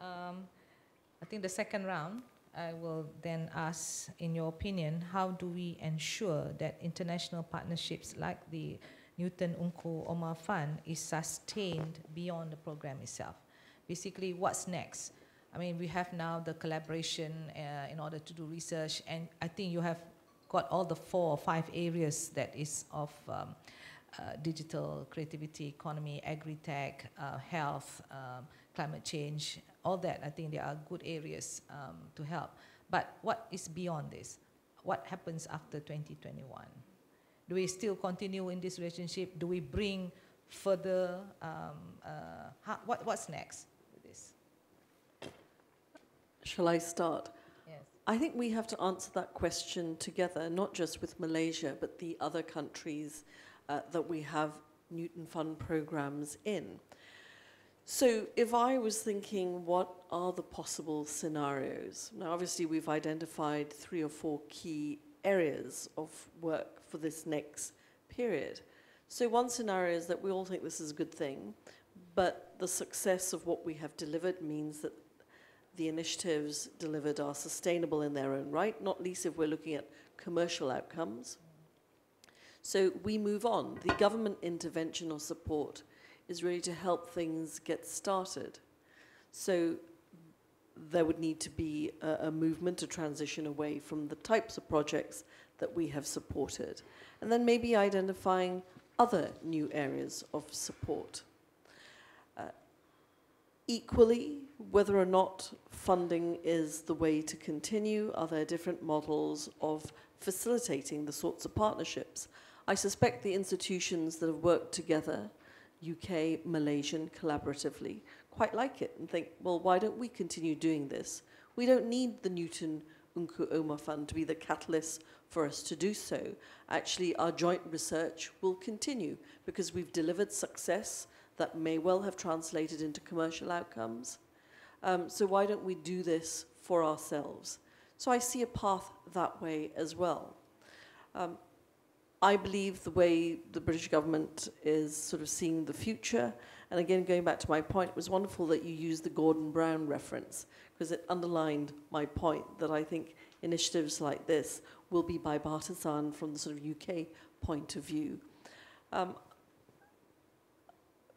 I think the second round, I will then ask, in your opinion, how do we ensure that international partnerships like the Newton-Ungku Omar Fund is sustained beyond the program itself? Basically, what's next? I mean, we have now the collaboration in order to do research, and I think you have got all the 4 or 5 areas that is of digital, creativity, economy, agri-tech, health, climate change, all that. I think there are good areas to help. But what is beyond this? What happens after 2021? Do we still continue in this relationship? Do we bring further, what's next with this? Shall I start? Yes. I think we have to answer that question together, not just with Malaysia, but the other countries that we have Newton Fund programs in. So if I was thinking, what are the possible scenarios? Now, obviously, we've identified 3 or 4 key areas of work for this next period. So one scenario is that we all think this is a good thing, but the success of what we have delivered means that the initiatives delivered are sustainable in their own right, not least if we're looking at commercial outcomes. So we move on. The government intervention or support is really to help things get started. So there would need to be a movement, a transition away from the types of projects that we have supported. And then maybe identifying other new areas of support. Equally, whether or not funding is the way to continue, are there different models of facilitating the sorts of partnerships? I suspect the institutions that have worked together, UK, Malaysian, collaboratively, quite like it and think, well, why don't we continue doing this? We don't need the Newton-Ungku Omar Fund to be the catalyst for us to do so. Actually, our joint research will continue because we've delivered success that may well have translated into commercial outcomes. So why don't we do this for ourselves? So I see a path that way as well. I believe the way the British government is sort of seeing the future And again, going back to my point, it was wonderful that you used the Gordon Brown reference, because it underlined my point that I think initiatives like this will be bipartisan from the sort of UK point of view.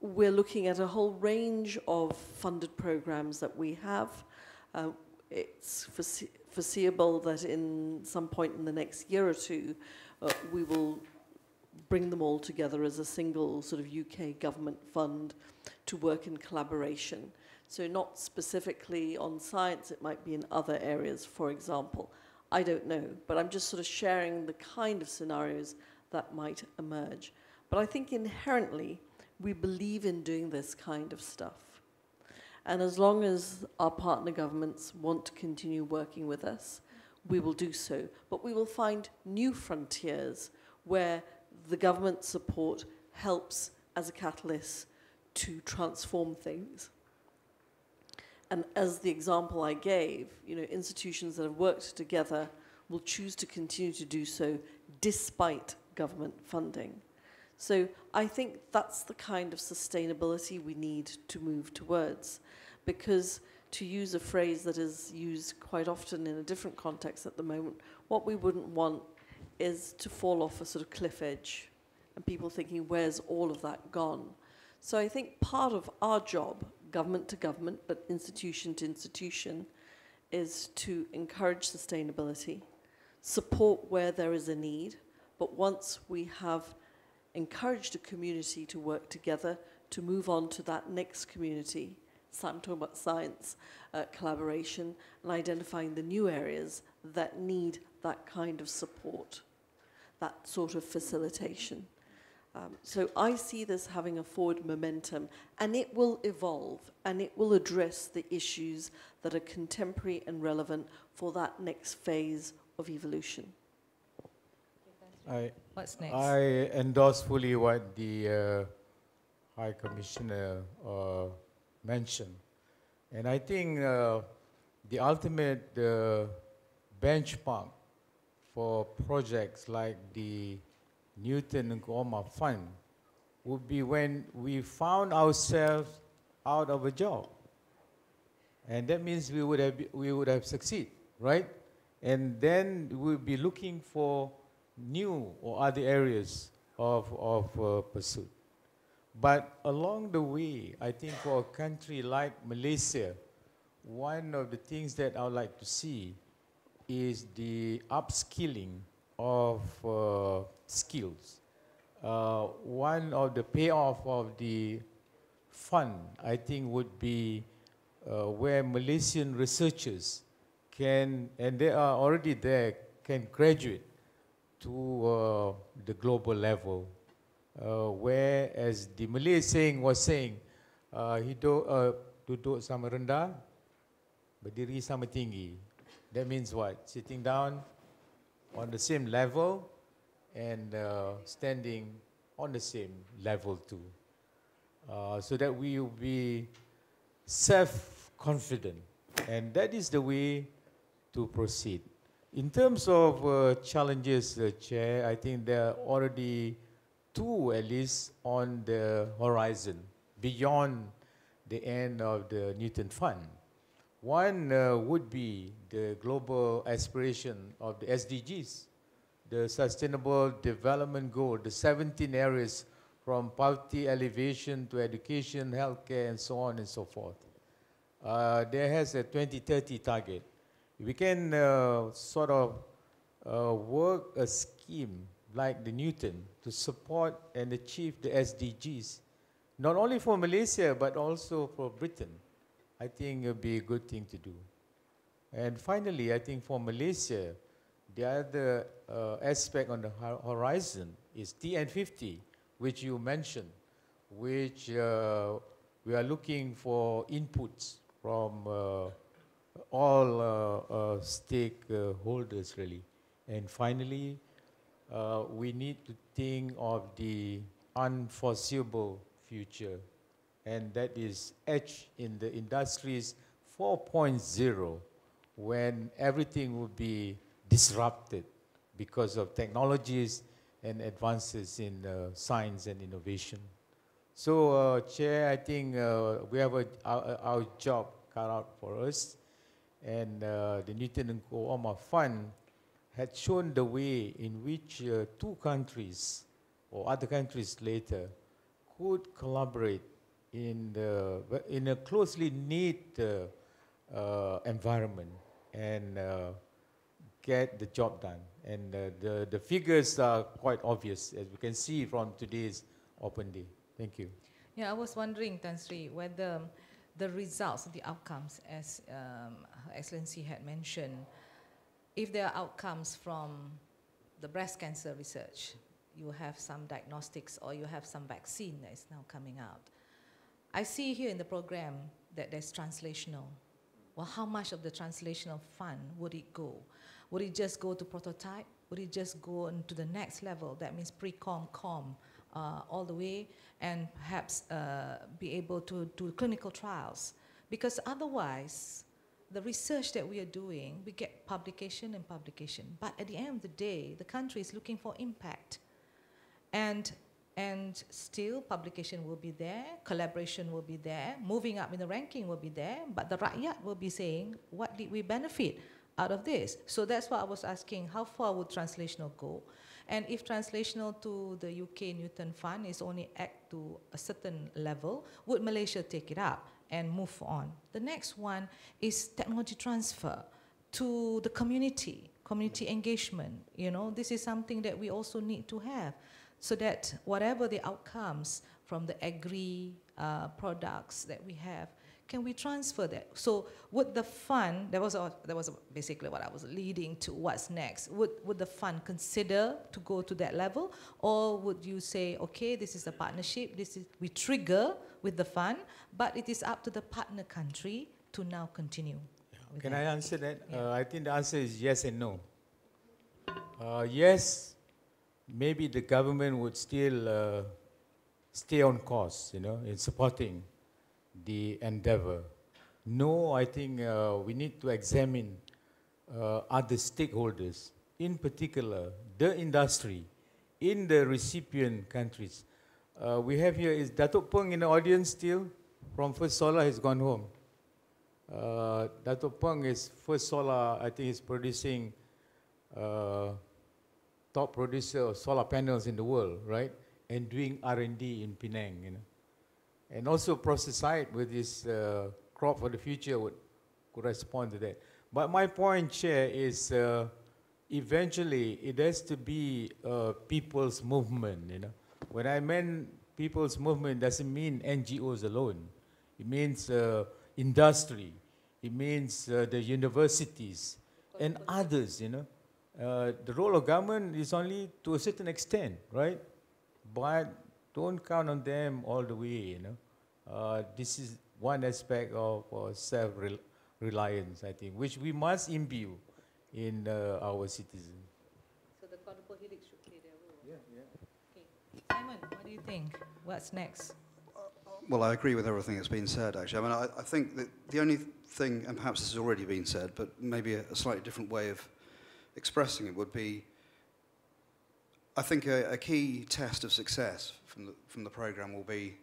We're looking at a whole range of funded programs that we have. It's foreseeable that in some point in the next year or two, we will bring them all together as a single sort of UK government fund to work in collaboration. So not specifically on science, it might be in other areas, for example. I don't know, but I'm just sort of sharing the kind of scenarios that might emerge. But I think inherently, we believe in doing this kind of stuff. And as long as our partner governments want to continue working with us, we will do so. But we will find new frontiers where the government support helps as a catalyst to transform things. And as the example I gave, you know, institutions that have worked together will choose to continue to do so despite government funding. So I think that's the kind of sustainability we need to move towards, because to use a phrase that is used quite often in a different context at the moment, what we wouldn't want is to fall off a sort of cliff edge and people thinking, where's all of that gone? So I think part of our job, government to government, but institution to institution, is to encourage sustainability, support where there is a need, but once we have encouraged a community to work together to move on to that next community. So I'm talking about science, collaboration, and identifying the new areas that need that kind of support, that sort of facilitation. So I see this having a forward momentum, and it will evolve, and it will address the issues that are contemporary and relevant for that next phase of evolution. What's next? I endorse fully what the High Commissioner mentioned. And I think the ultimate benchmark for projects like the Newton-Ungku Omar Fund would be when we found ourselves out of a job. And that means we would have succeeded, right? And then we'll be looking for new or other areas of pursuit. But along the way, I think for a country like Malaysia, one of the things that I would like to see is the upskilling of skills. One of the payoff of the fund, I think, would be where Malaysian researchers can, and they are already there, can graduate to the global level, where, as the Malay saying was saying, duduk sama rendah, berdiri sama tinggi. That means what? Sitting down on the same level and standing on the same level too, so that we will be self-confident, and that is the way to proceed. In terms of challenges, Chair, I think there are already two, at least, on the horizon, beyond the end of the Newton Fund. One would be the global aspiration of the SDGs, the Sustainable Development Goal, the 17 areas from poverty alleviation to education, healthcare, and so on and so forth. There has a 2030 target. We can sort of work a scheme like the Newton to support and achieve the SDGs, not only for Malaysia, but also for Britain. I think it would be a good thing to do. And finally, I think for Malaysia, the other aspect on the horizon is TN50, which you mentioned, which we are looking for inputs from all stakeholders, really. And finally, we need to think of the unforeseeable future, and that is etched in the industries 4.0, when everything will be disrupted because of technologies and advances in science and innovation. So, Chair, I think we have our job cut out for us, and the Newton-Ungku Omar Fund had shown the way in which two countries or other countries later could collaborate in a closely knit environment and get the job done. And the figures are quite obvious, as we can see from today's open day. Thank you. Yeah, I was wondering, Tan Sri, whether the results, the outcomes, as Her Excellency had mentioned, if there are outcomes from the breast cancer research, you have some diagnostics or you have some vaccine that is now coming out. I see here in the program that there's translational. Well, how much of the translational fund would it go? Would it just go to prototype? Would it just go into the next level? That means pre-com, com, all the way, and perhaps be able to do clinical trials. Because otherwise, the research that we are doing, we get publication and publication. But at the end of the day, the country is looking for impact. And still, publication will be there, collaboration will be there, moving up in the ranking will be there, but the rakyat will be saying, what did we benefit out of this? So that's why I was asking, how far would translational go? And if translational to the UK Newton Fund is only act to a certain level, would Malaysia take it up and move on? The next one is technology transfer to the community engagement. You know, this is something that we also need to have, so that whatever the outcomes from the agri products that we have, can we transfer that? So would the fund, that was basically what I was leading to, what's next? Would the fund consider to go to that level? Or would you say, okay, this is a partnership, we trigger with the fund, but it is up to the partner country to now continue? Can I answer that? Yeah. I think the answer is yes and no. Yes, maybe the government would still stay on course, you know, in supporting the endeavor. No, I think we need to examine other stakeholders, in particular the industry in the recipient countries. We have here is Datuk Peng in the audience still, from First Solar, has gone home. Datuk Peng is First Solar, I think is producing top producer of solar panels in the world, right? And doing R&D in Penang, you know. And also process site with this crop for the future would correspond to that. But my point, Chair, is eventually it has to be people's movement, you know. When I meant people's movement, doesn't mean NGOs alone. It means industry. It means the universities and others, you know. The role of government is only to a certain extent, right? But don't count on them all the way, you know. This is one aspect of self-reliance, I think, which we must imbue in our citizens. So the quadruple helix should play their role. Yeah, yeah. Okay. Simon, what do you think? What's next? Well, I agree with everything that's been said, actually. I mean, I think that the only thing, and perhaps this has already been said, but maybe a slightly different way of expressing it would be, I think a key test of success from the program will be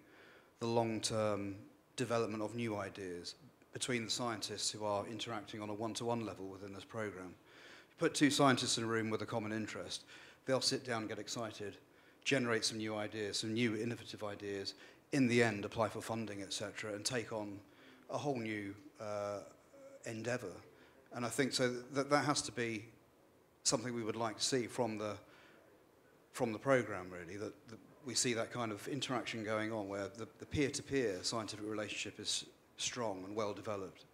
the long-term development of new ideas between the scientists who are interacting on a one-to-one level within this program. You put two scientists in a room with a common interest, they'll sit down and get excited, generate some new ideas, some new innovative ideas, in the end apply for funding, etc., and take on a whole new endeavour. And I think so that has to be something we would like to see from the program, really, that we see that kind of interaction going on where the peer-to-peer scientific relationship is strong and well developed.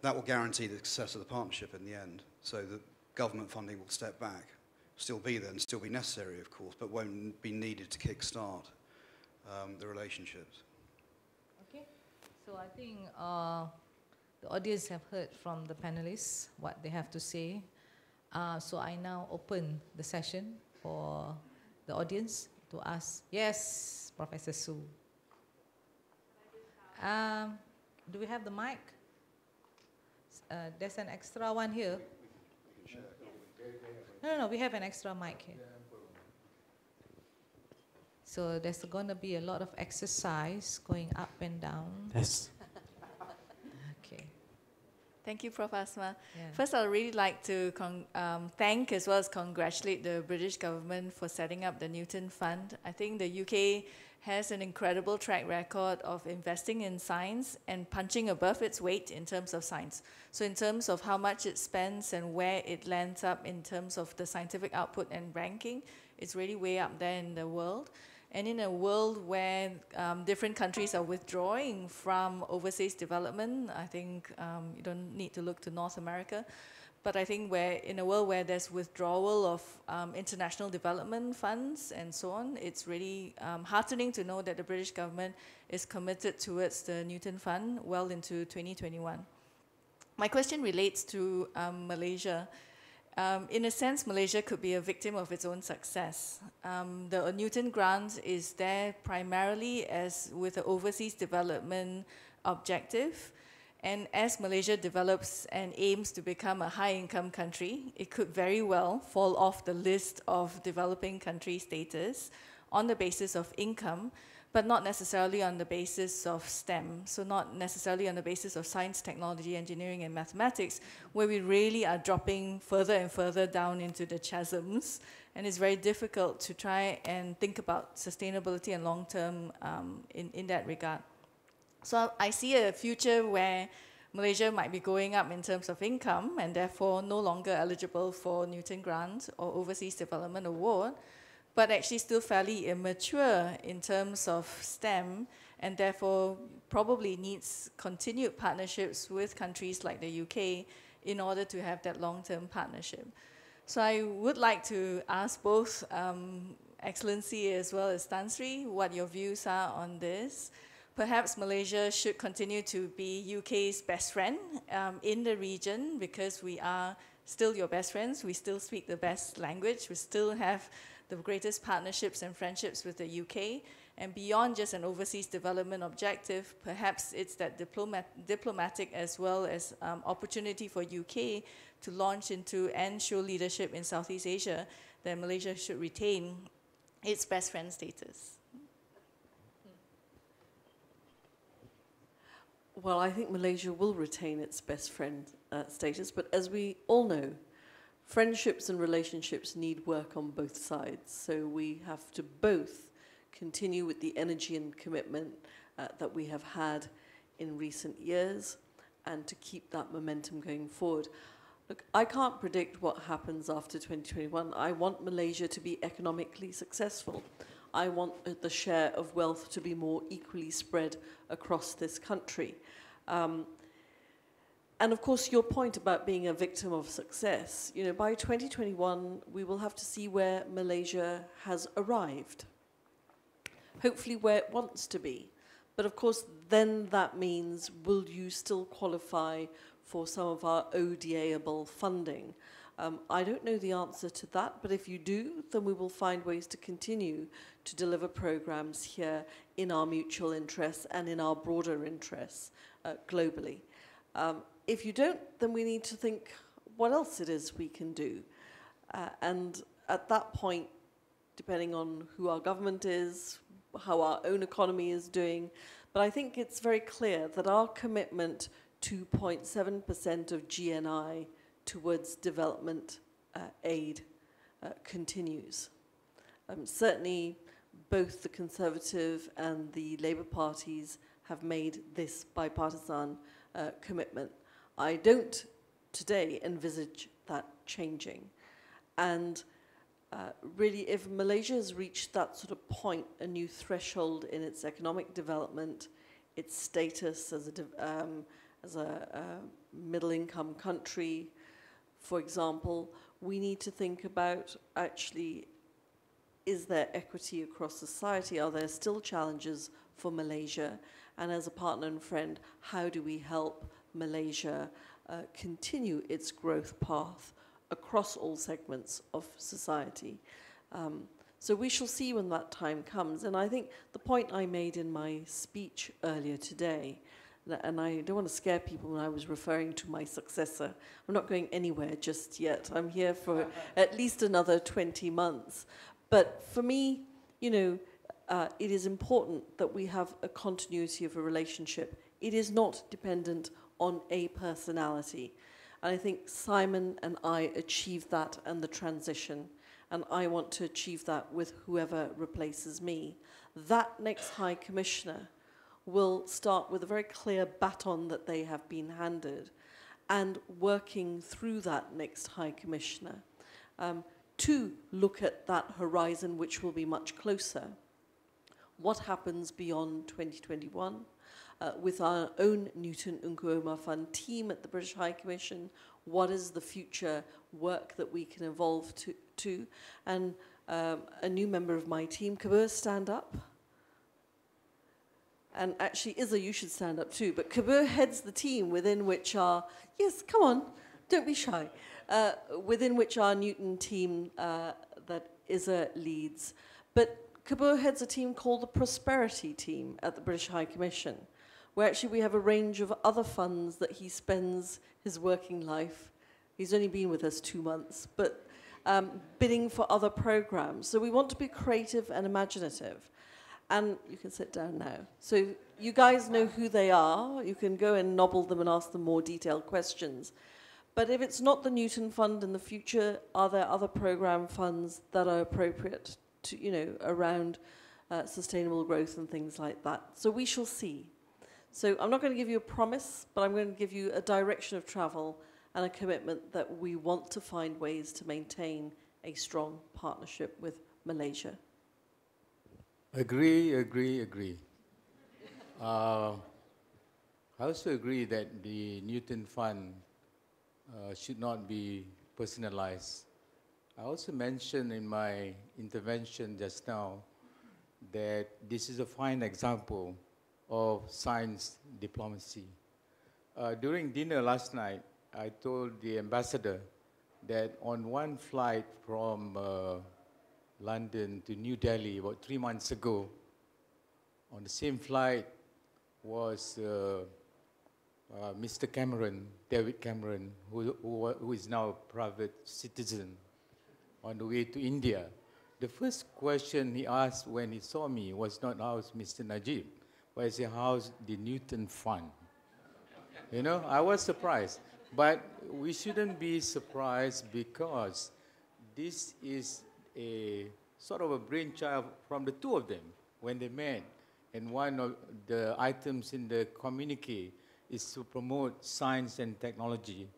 That will guarantee the success of the partnership in the end, so that government funding will step back, still be there and still be necessary, of course, but won't be needed to kick-start the relationships. Okay, so I think the audience have heard from the panelists what they have to say. So I now open the session for the audience to ask. Yes, Professor Su. Do we have the mic? There's an extra one here. No, we have an extra mic here. So there's going to be a lot of exercise going up and down. Yes. Okay. Thank you, Prof. Asma. Yeah. First, I'd really like to thank as well as congratulate the British government for setting up the Newton Fund. I think the UK has an incredible track record of investing in science and punching above its weight in terms of science. So in terms of how much it spends and where it lands up in terms of the scientific output and ranking, it's really way up there in the world. And in a world where different countries are withdrawing from overseas development, I think you don't need to look to North America. But I think in a world where there's withdrawal of international development funds and so on, it's really heartening to know that the British government is committed towards the Newton Fund well into 2021. My question relates to Malaysia. In a sense, Malaysia could be a victim of its own success. The Newton grant is there primarily as with the overseas development objective. And as Malaysia develops and aims to become a high-income country, it could very well fall off the list of developing country status on the basis of income, but not necessarily on the basis of STEM, so not necessarily on the basis of science, technology, engineering, and mathematics, where we really are dropping further and further down into the chasms, and it's very difficult to try and think about sustainability and long-term in that regard. So I see a future where Malaysia might be going up in terms of income and therefore no longer eligible for Newton Grant or Overseas Development Award, but actually still fairly immature in terms of STEM and therefore probably needs continued partnerships with countries like the UK in order to have that long-term partnership. So I would like to ask both Excellency as well as Tan Sri what your views are on this. Perhaps Malaysia should continue to be UK's best friend in the region because we are still your best friends. We still speak the best language. We still have the greatest partnerships and friendships with the UK. And beyond just an overseas development objective, perhaps it's that diplomatic as well as opportunity for UK to launch into and show leadership in Southeast Asia that Malaysia should retain its best friend status. Well, I think Malaysia will retain its best friend status, but as we all know, friendships and relationships need work on both sides. So we have to both continue with the energy and commitment that we have had in recent years and to keep that momentum going forward. Look, I can't predict what happens after 2021. I want Malaysia to be economically successful. I want the share of wealth to be more equally spread across this country. And of course, your point about being a victim of success, you know, by 2021, we will have to see where Malaysia has arrived. Hopefully where it wants to be. But of course, then that means, will you still qualify for some of our ODA-able funding? I don't know the answer to that, but if you do, then we will find ways to continue to deliver programs here in our mutual interests and in our broader interests globally. If you don't, then we need to think what else it is we can do. And at that point, depending on who our government is, how our own economy is doing, but I think it's very clear that our commitment to 0.7% of GNI towards development aid continues. Certainly, both the Conservative and the Labour parties have made this bipartisan commitment. I don't today envisage that changing. And really, if Malaysia has reached that sort of point, a new threshold in its economic development, its status as a middle-income country, for example, we need to think about actually, is there equity across society? Are there still challenges for Malaysia? And as a partner and friend, how do we help Malaysia continue its growth path across all segments of society? So we shall see when that time comes. And I think the point I made in my speech earlier today, and I don't want to scare people when I was referring to my successor. I'm not going anywhere just yet. I'm here for at least another 20 months. But for me, you know, it is important that we have a continuity of a relationship. It is not dependent on a personality. And I think Simon and I achieved that and the transition. And I want to achieve that with whoever replaces me. That next High Commissioner will start with a very clear baton that they have been handed, and working through that next High Commissioner to look at that horizon, which will be much closer. What happens beyond 2021 with our own Newton-Ungku Omar Fund team at the British High Commission? What is the future work that we can evolve to? And a new member of my team, Kabir, stand up. And actually, Izza, you should stand up too. But Kabir heads the team within which our, yes, come on, don't be shy, within which our Newton team that Izza leads. But Kabir heads a team called the Prosperity Team at the British High Commission, where actually we have a range of other funds that he spends his working life. He's only been with us 2 months, but bidding for other programs. So we want to be creative and imaginative. And you can sit down now. So you guys know who they are. You can go and nobble them and ask them more detailed questions. But if it's not the Newton Fund in the future, are there other program funds that are appropriate to, you know, around sustainable growth and things like that? So we shall see. So I'm not going to give you a promise, but I'm going to give you a direction of travel and a commitment that we want to find ways to maintain a strong partnership with Malaysia. Agree. I also agree that the Newton Fund should not be personalized. I also mentioned in my intervention just now that this is a fine example of science diplomacy. During dinner last night, I told the ambassador that on one flight from London to New Delhi about 3 months ago, on the same flight was Mr. Cameron, David Cameron, who is now a private citizen on the way to India. The first question he asked when he saw me was not, how's Mr. Najib, but he said, how's the Newton Fund? You know, I was surprised. But we shouldn't be surprised because this is a sort of a brainchild from the two of them when they met. And one of the items in the communique is to promote science and technology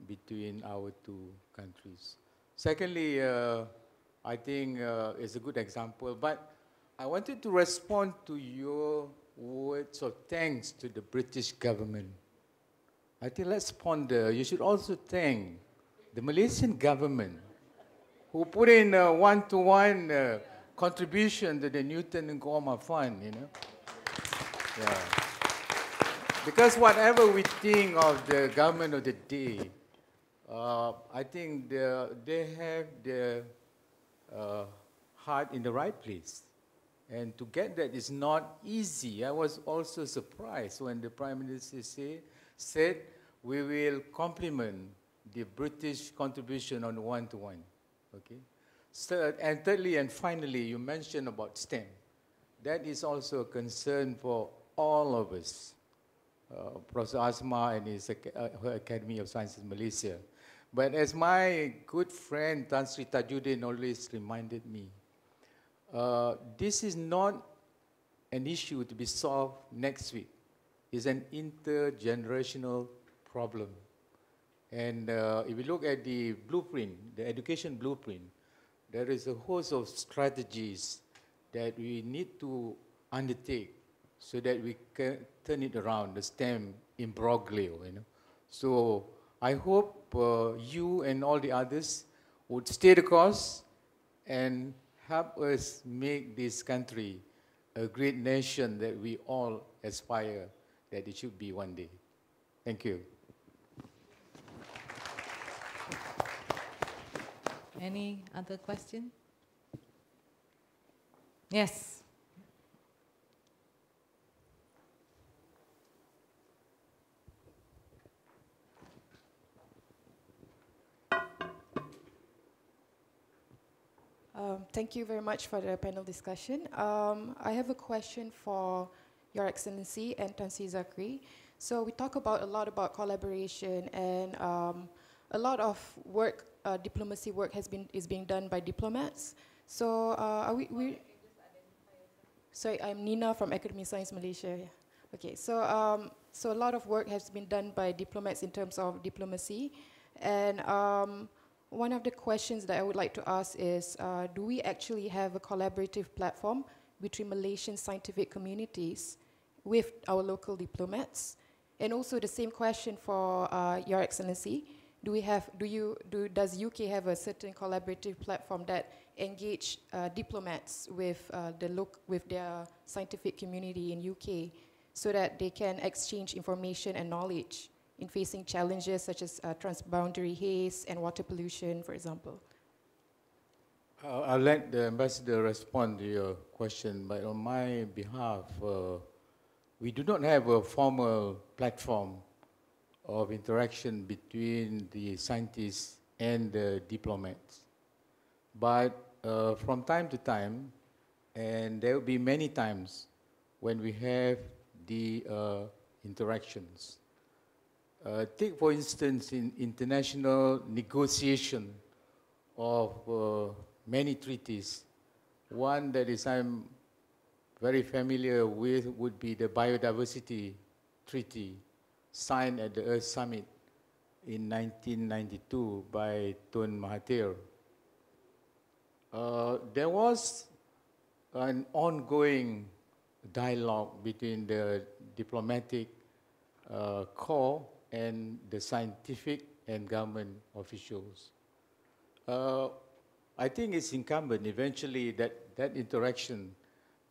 between our two countries. Secondly, I think it's a good example, but I wanted to respond to your words of thanks to the British government. I think let's ponder, you should also thank the Malaysian government who put in a one-to-one contribution to the Newton-Ungku Omar Fund, you know. Yeah. Because whatever we think of the government of the day, I think they have their heart in the right place. And to get that is not easy. I was also surprised when the Prime Minister said, we will complement the British contribution on one-to-one. Okay? So, and thirdly and finally, you mentioned about STEM. That is also a concern for all of us. Professor Asma and her Academy of Sciences Malaysia. But as my good friend Tan Sri Tajuddin always reminded me, this is not an issue to be solved next week. It's an intergenerational problem. And if you look at the blueprint, the education blueprint, there is a host of strategies that we need to undertake so that we can turn it around, the STEM imbroglio, you know. So I hope you and all the others would stay the course and help us make this country a great nation that we all aspire that it should be one day. Thank you. Any other question? Yes. Thank you very much for the panel discussion. I have a question for Your Excellency and Tan Sri Zakri. So we talk a lot about collaboration, and a lot of work, diplomacy work is being done by diplomats. So sorry, I'm Nina from Academy of Science Malaysia. Yeah. Okay, so so a lot of work has been done by diplomats in terms of diplomacy, and one of the questions that I would like to ask is, do we actually have a collaborative platform between Malaysian scientific communities with our local diplomats? And also the same question for Your Excellency. Does UK have a certain collaborative platform that engage diplomats with their scientific community in UK so that they can exchange information and knowledge in facing challenges such as transboundary haze and water pollution, for example? I'll let the Ambassador respond to your question, but on my behalf, we do not have a formal platform of interaction between the scientists and the diplomats. But from time to time, and there will be many times when we have the interactions. Take, for instance, in international negotiation of many treaties, one that I'm very familiar with would be the Biodiversity Treaty, signed at the Earth Summit in 1992 by Tun Mahathir. There was an ongoing dialogue between the diplomatic corps and the scientific and government officials. I think it's incumbent eventually that interaction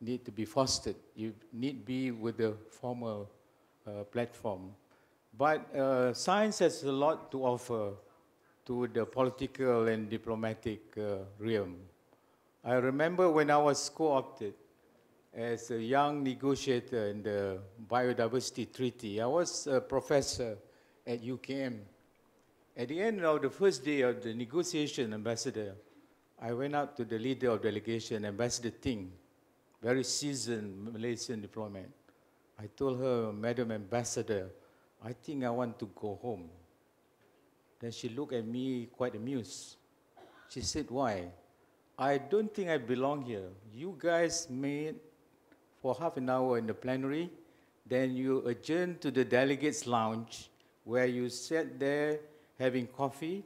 need to be fostered. You need to be with the formal platform. But science has a lot to offer to the political and diplomatic realm. I remember when I was co-opted as a young negotiator in the Biodiversity Treaty. I was a professor at UKM. At the end of the first day of the negotiation, Ambassador, I went up to the leader of delegation, Ambassador Ting, very seasoned Malaysian diplomat. I told her, Madam Ambassador, I think I want to go home. Then she looked at me quite amused. She said, why? I don't think I belong here. You guys meet for half an hour in the plenary, then you adjourn to the delegates' lounge where you sat there having coffee,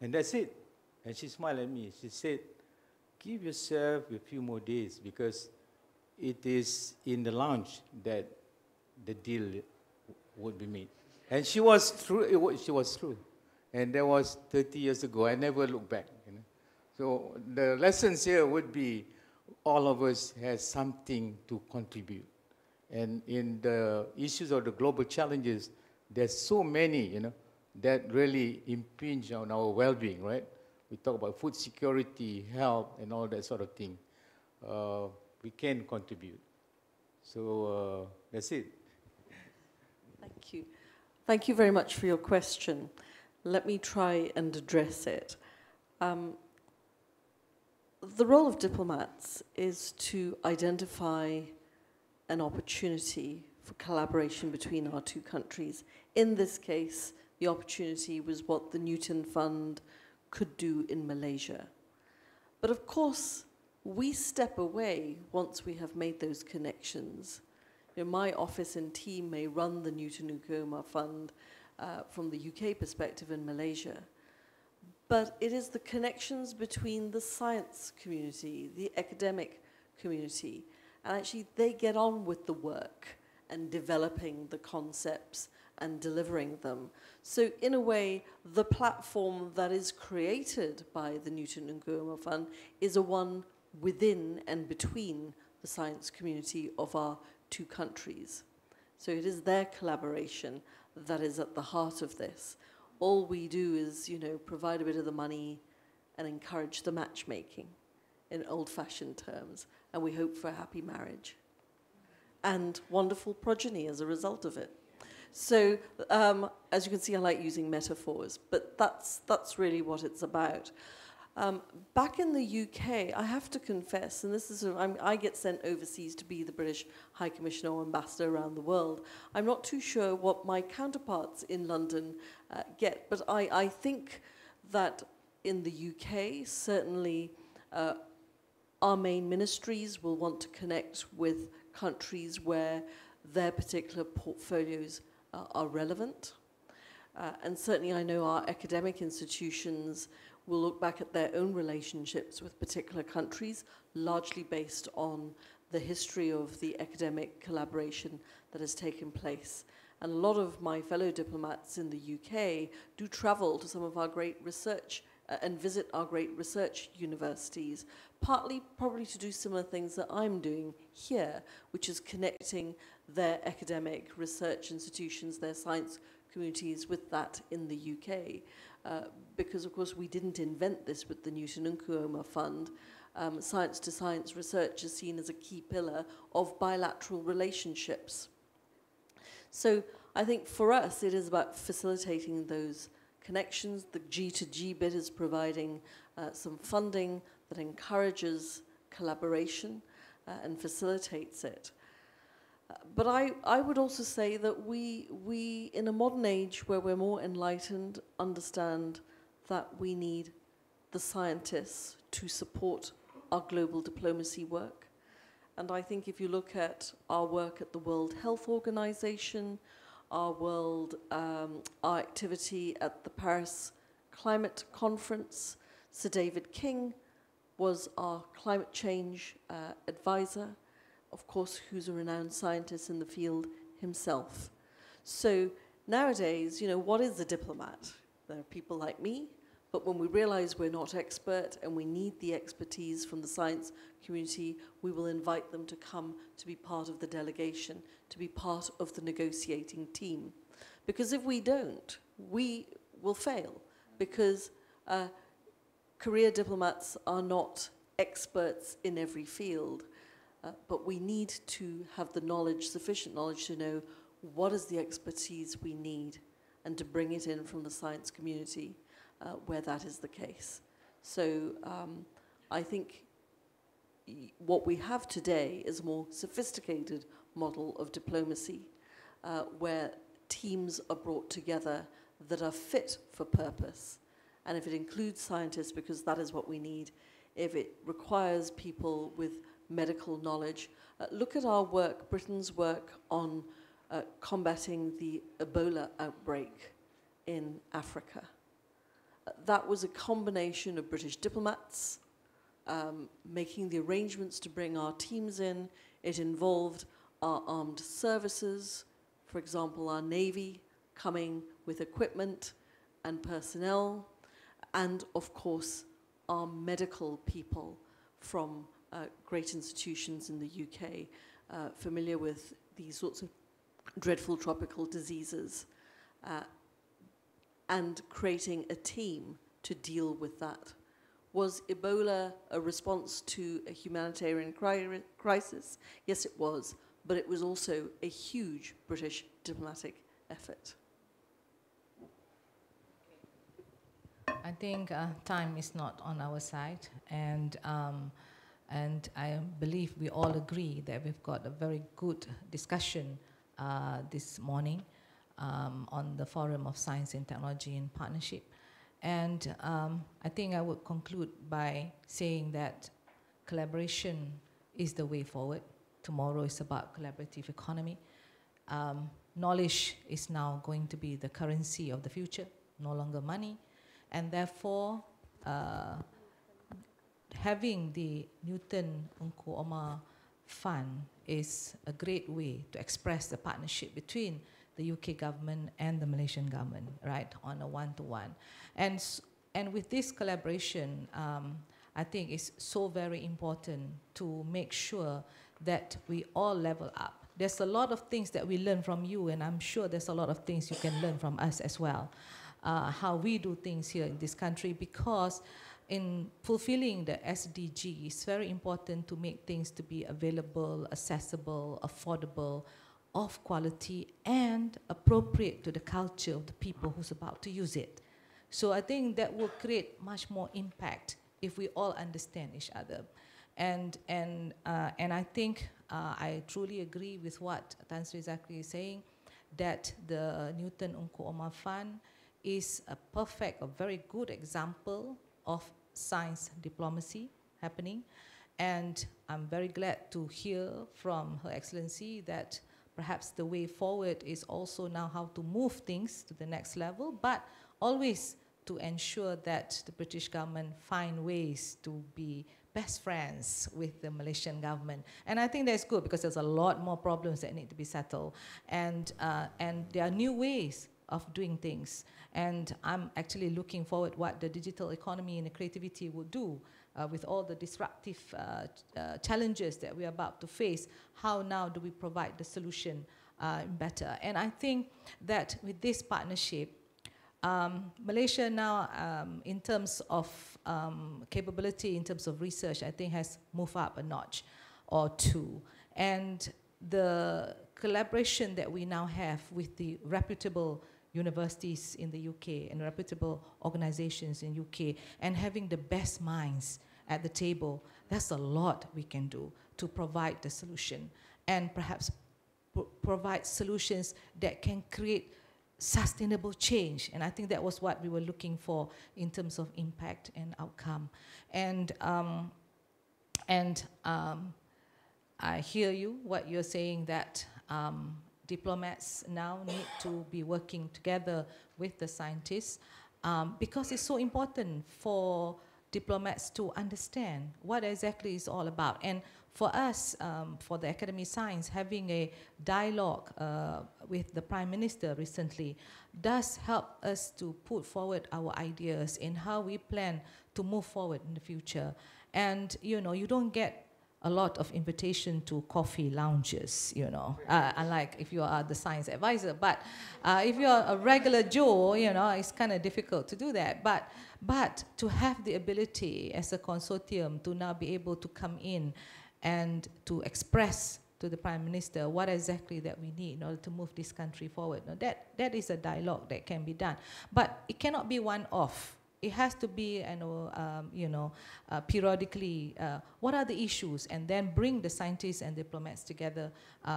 and that's it. And she smiled at me. She said, give yourself a few more days because it is in the lounge that the deal would be made. And she was true. She was true. And that was 30 years ago. I never look back. You know? So the lessons here would be all of us has something to contribute. And in the issues of the global challenges, there's so many, you know, that really impinge on our well-being, right? We talk about food security, health, and all that sort of thing. We can contribute. So that's it. Thank you. Thank you very much for your question. Let me try and address it. The role of diplomats is to identify an opportunity for collaboration between our two countries. In this case, the opportunity was what the Newton Fund could do in Malaysia. But of course, we step away once we have made those connections. You know, my office and team may run the Newton-Ungku Omar Fund from the UK perspective in Malaysia. But it is the connections between the science community, the academic community, and actually they get on with the work and developing the concepts and delivering them. So in a way, the platform that is created by the Newton-Ungku Omar Fund is a one within and between the science community of our two countries. So it is their collaboration that is at the heart of this. All we do is, you know, provide a bit of the money and encourage the matchmaking in old-fashioned terms, and we hope for a happy marriage and wonderful progeny as a result of it. So, as you can see, I like using metaphors, but that's really what it's about. Back in the UK, I have to confess, and this is, I get sent overseas to be the British High Commissioner or Ambassador around the world. I'm not too sure what my counterparts in London get, but I think that in the UK, certainly our main ministries will want to connect with countries where their particular portfolios are relevant. And certainly I know our academic institutions will look back at their own relationships with particular countries, largely based on the history of the academic collaboration that has taken place. And a lot of my fellow diplomats in the UK do travel to some of our great research and visit our great research universities, partly probably to do similar things that I'm doing here, which is connecting their academic research institutions, their science communities with that in the UK. Because, of course, we didn't invent this with the Newton-Ungku Omar Fund. Science-to-science research is seen as a key pillar of bilateral relationships. So I think for us, it is about facilitating those connections. The G2G bit is providing some funding that encourages collaboration and facilitates it. But I would also say that we, in a modern age where we're more enlightened, understand that we need the scientists to support our global diplomacy work. And I think if you look at our work at the World Health Organization, our activity at the Paris Climate Conference, Sir David King was our climate change advisor, of course, who's a renowned scientist in the field himself. So nowadays, you know, what is a diplomat? There are people like me, but when we realize we're not expert and we need the expertise from the science community, we will invite them to come to be part of the delegation, to be part of the negotiating team. Because if we don't, we will fail, because career diplomats are not experts in every field. But we need to have the knowledge, sufficient knowledge to know what is the expertise we need and to bring it in from the science community where that is the case. So I think what we have today is a more sophisticated model of diplomacy where teams are brought together that are fit for purpose. And if it includes scientists, because that is what we need, if it requires people with medical knowledge. Look at our work, Britain's work on combating the Ebola outbreak in Africa. That was a combination of British diplomats making the arrangements to bring our teams in. It involved our armed services, for example, our Navy coming with equipment and personnel, and of course, our medical people from great institutions in the UK, familiar with these sorts of dreadful tropical diseases, and creating a team to deal with that. Was Ebola a response to a humanitarian crisis? Yes, it was, but it was also a huge British diplomatic effort. I think time is not on our side, and I believe we all agree that we've got a very good discussion this morning on the Forum of Science and Technology in Partnership. And I think I would conclude by saying that collaboration is the way forward. Tomorrow is about collaborative economy. Knowledge is now going to be the currency of the future, no longer money. And therefore, having the Newton-Ungku Omar Fund is a great way to express the partnership between the UK government and the Malaysian government, right, on a one-to-one. And with this collaboration, I think it's so very important to make sure that we all level up. There's a lot of things that we learn from you, and I'm sure there's a lot of things you can learn from us as well. How we do things here in this country, because in fulfilling the SDG, it's very important to make things to be available, accessible, affordable, of quality, and appropriate to the culture of the people who's about to use it. So I think that will create much more impact if we all understand each other. And I think I truly agree with what Tan Sri Zakri is saying, that the Newton-Ungku Omar Fund is a perfect, a very good example of science diplomacy happening. And I'm very glad to hear from Her Excellency that perhaps the way forward is also now how to move things to the next level, but always to ensure that the British government find ways to be best friends with the Malaysian government. And I think that's good because there's a lot more problems that need to be settled. And there are new ways of doing things. And I'm actually looking forward what the digital economy and the creativity will do with all the disruptive challenges that we're about to face. How now do we provide the solution better? And I think that with this partnership, Malaysia now, in terms of capability, in terms of research, I think has moved up a notch or two. And the collaboration that we now have with the reputable universities in the UK and reputable organizations in UK, and having the best minds at the table, that's a lot we can do to provide the solution, and perhaps provide solutions that can create sustainable change. And I think that was what we were looking for in terms of impact and outcome. And I hear you, what you're saying, that diplomats now need to be working together with the scientists because it's so important for diplomats to understand what exactly it's all about. And for us, for the Academy of Science, having a dialogue with the Prime Minister recently does help us to put forward our ideas in how we plan to move forward in the future. And you know, you don't get a lot of invitation to coffee lounges, you know, unlike if you are the science advisor. But if you're a regular Joe, you know, it's kind of difficult to do that. But to have the ability as a consortium to now be able to come in and to express to the Prime Minister what exactly that we need in order to move this country forward. Now, that is a dialogue that can be done. But it cannot be one-off. It has to be, periodically, what are the issues, and then bring the scientists and diplomats together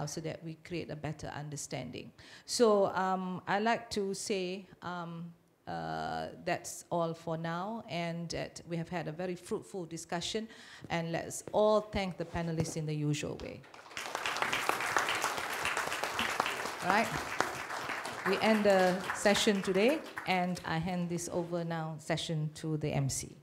so that we create a better understanding. So I like to say that's all for now, and that we have had a very fruitful discussion, and let's all thank the panelists in the usual way. All right. We end the session today, and I hand this over now, session to the MC.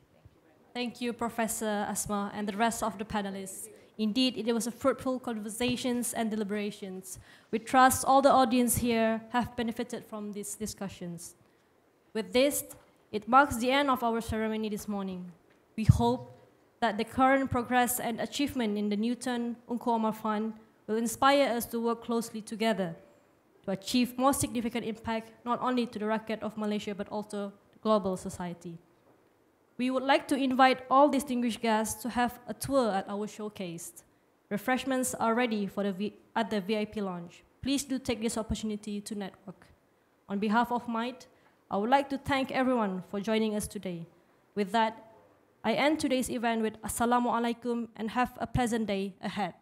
Thank you, Professor Asma, and the rest of the panelists. Indeed, it was a fruitful conversations and deliberations. We trust all the audience here have benefited from these discussions. With this, it marks the end of our ceremony this morning. We hope that the current progress and achievement in the Newton-Ungku Omar Fund will inspire us to work closely together to achieve more significant impact, not only to the racket of Malaysia, but also the global society. We would like to invite all distinguished guests to have a tour at our showcase. Refreshments are ready for at the VIP lounge. Please do take this opportunity to network. On behalf of MITE, I would like to thank everyone for joining us today. With that, I end today's event with Assalamualaikum and have a pleasant day ahead.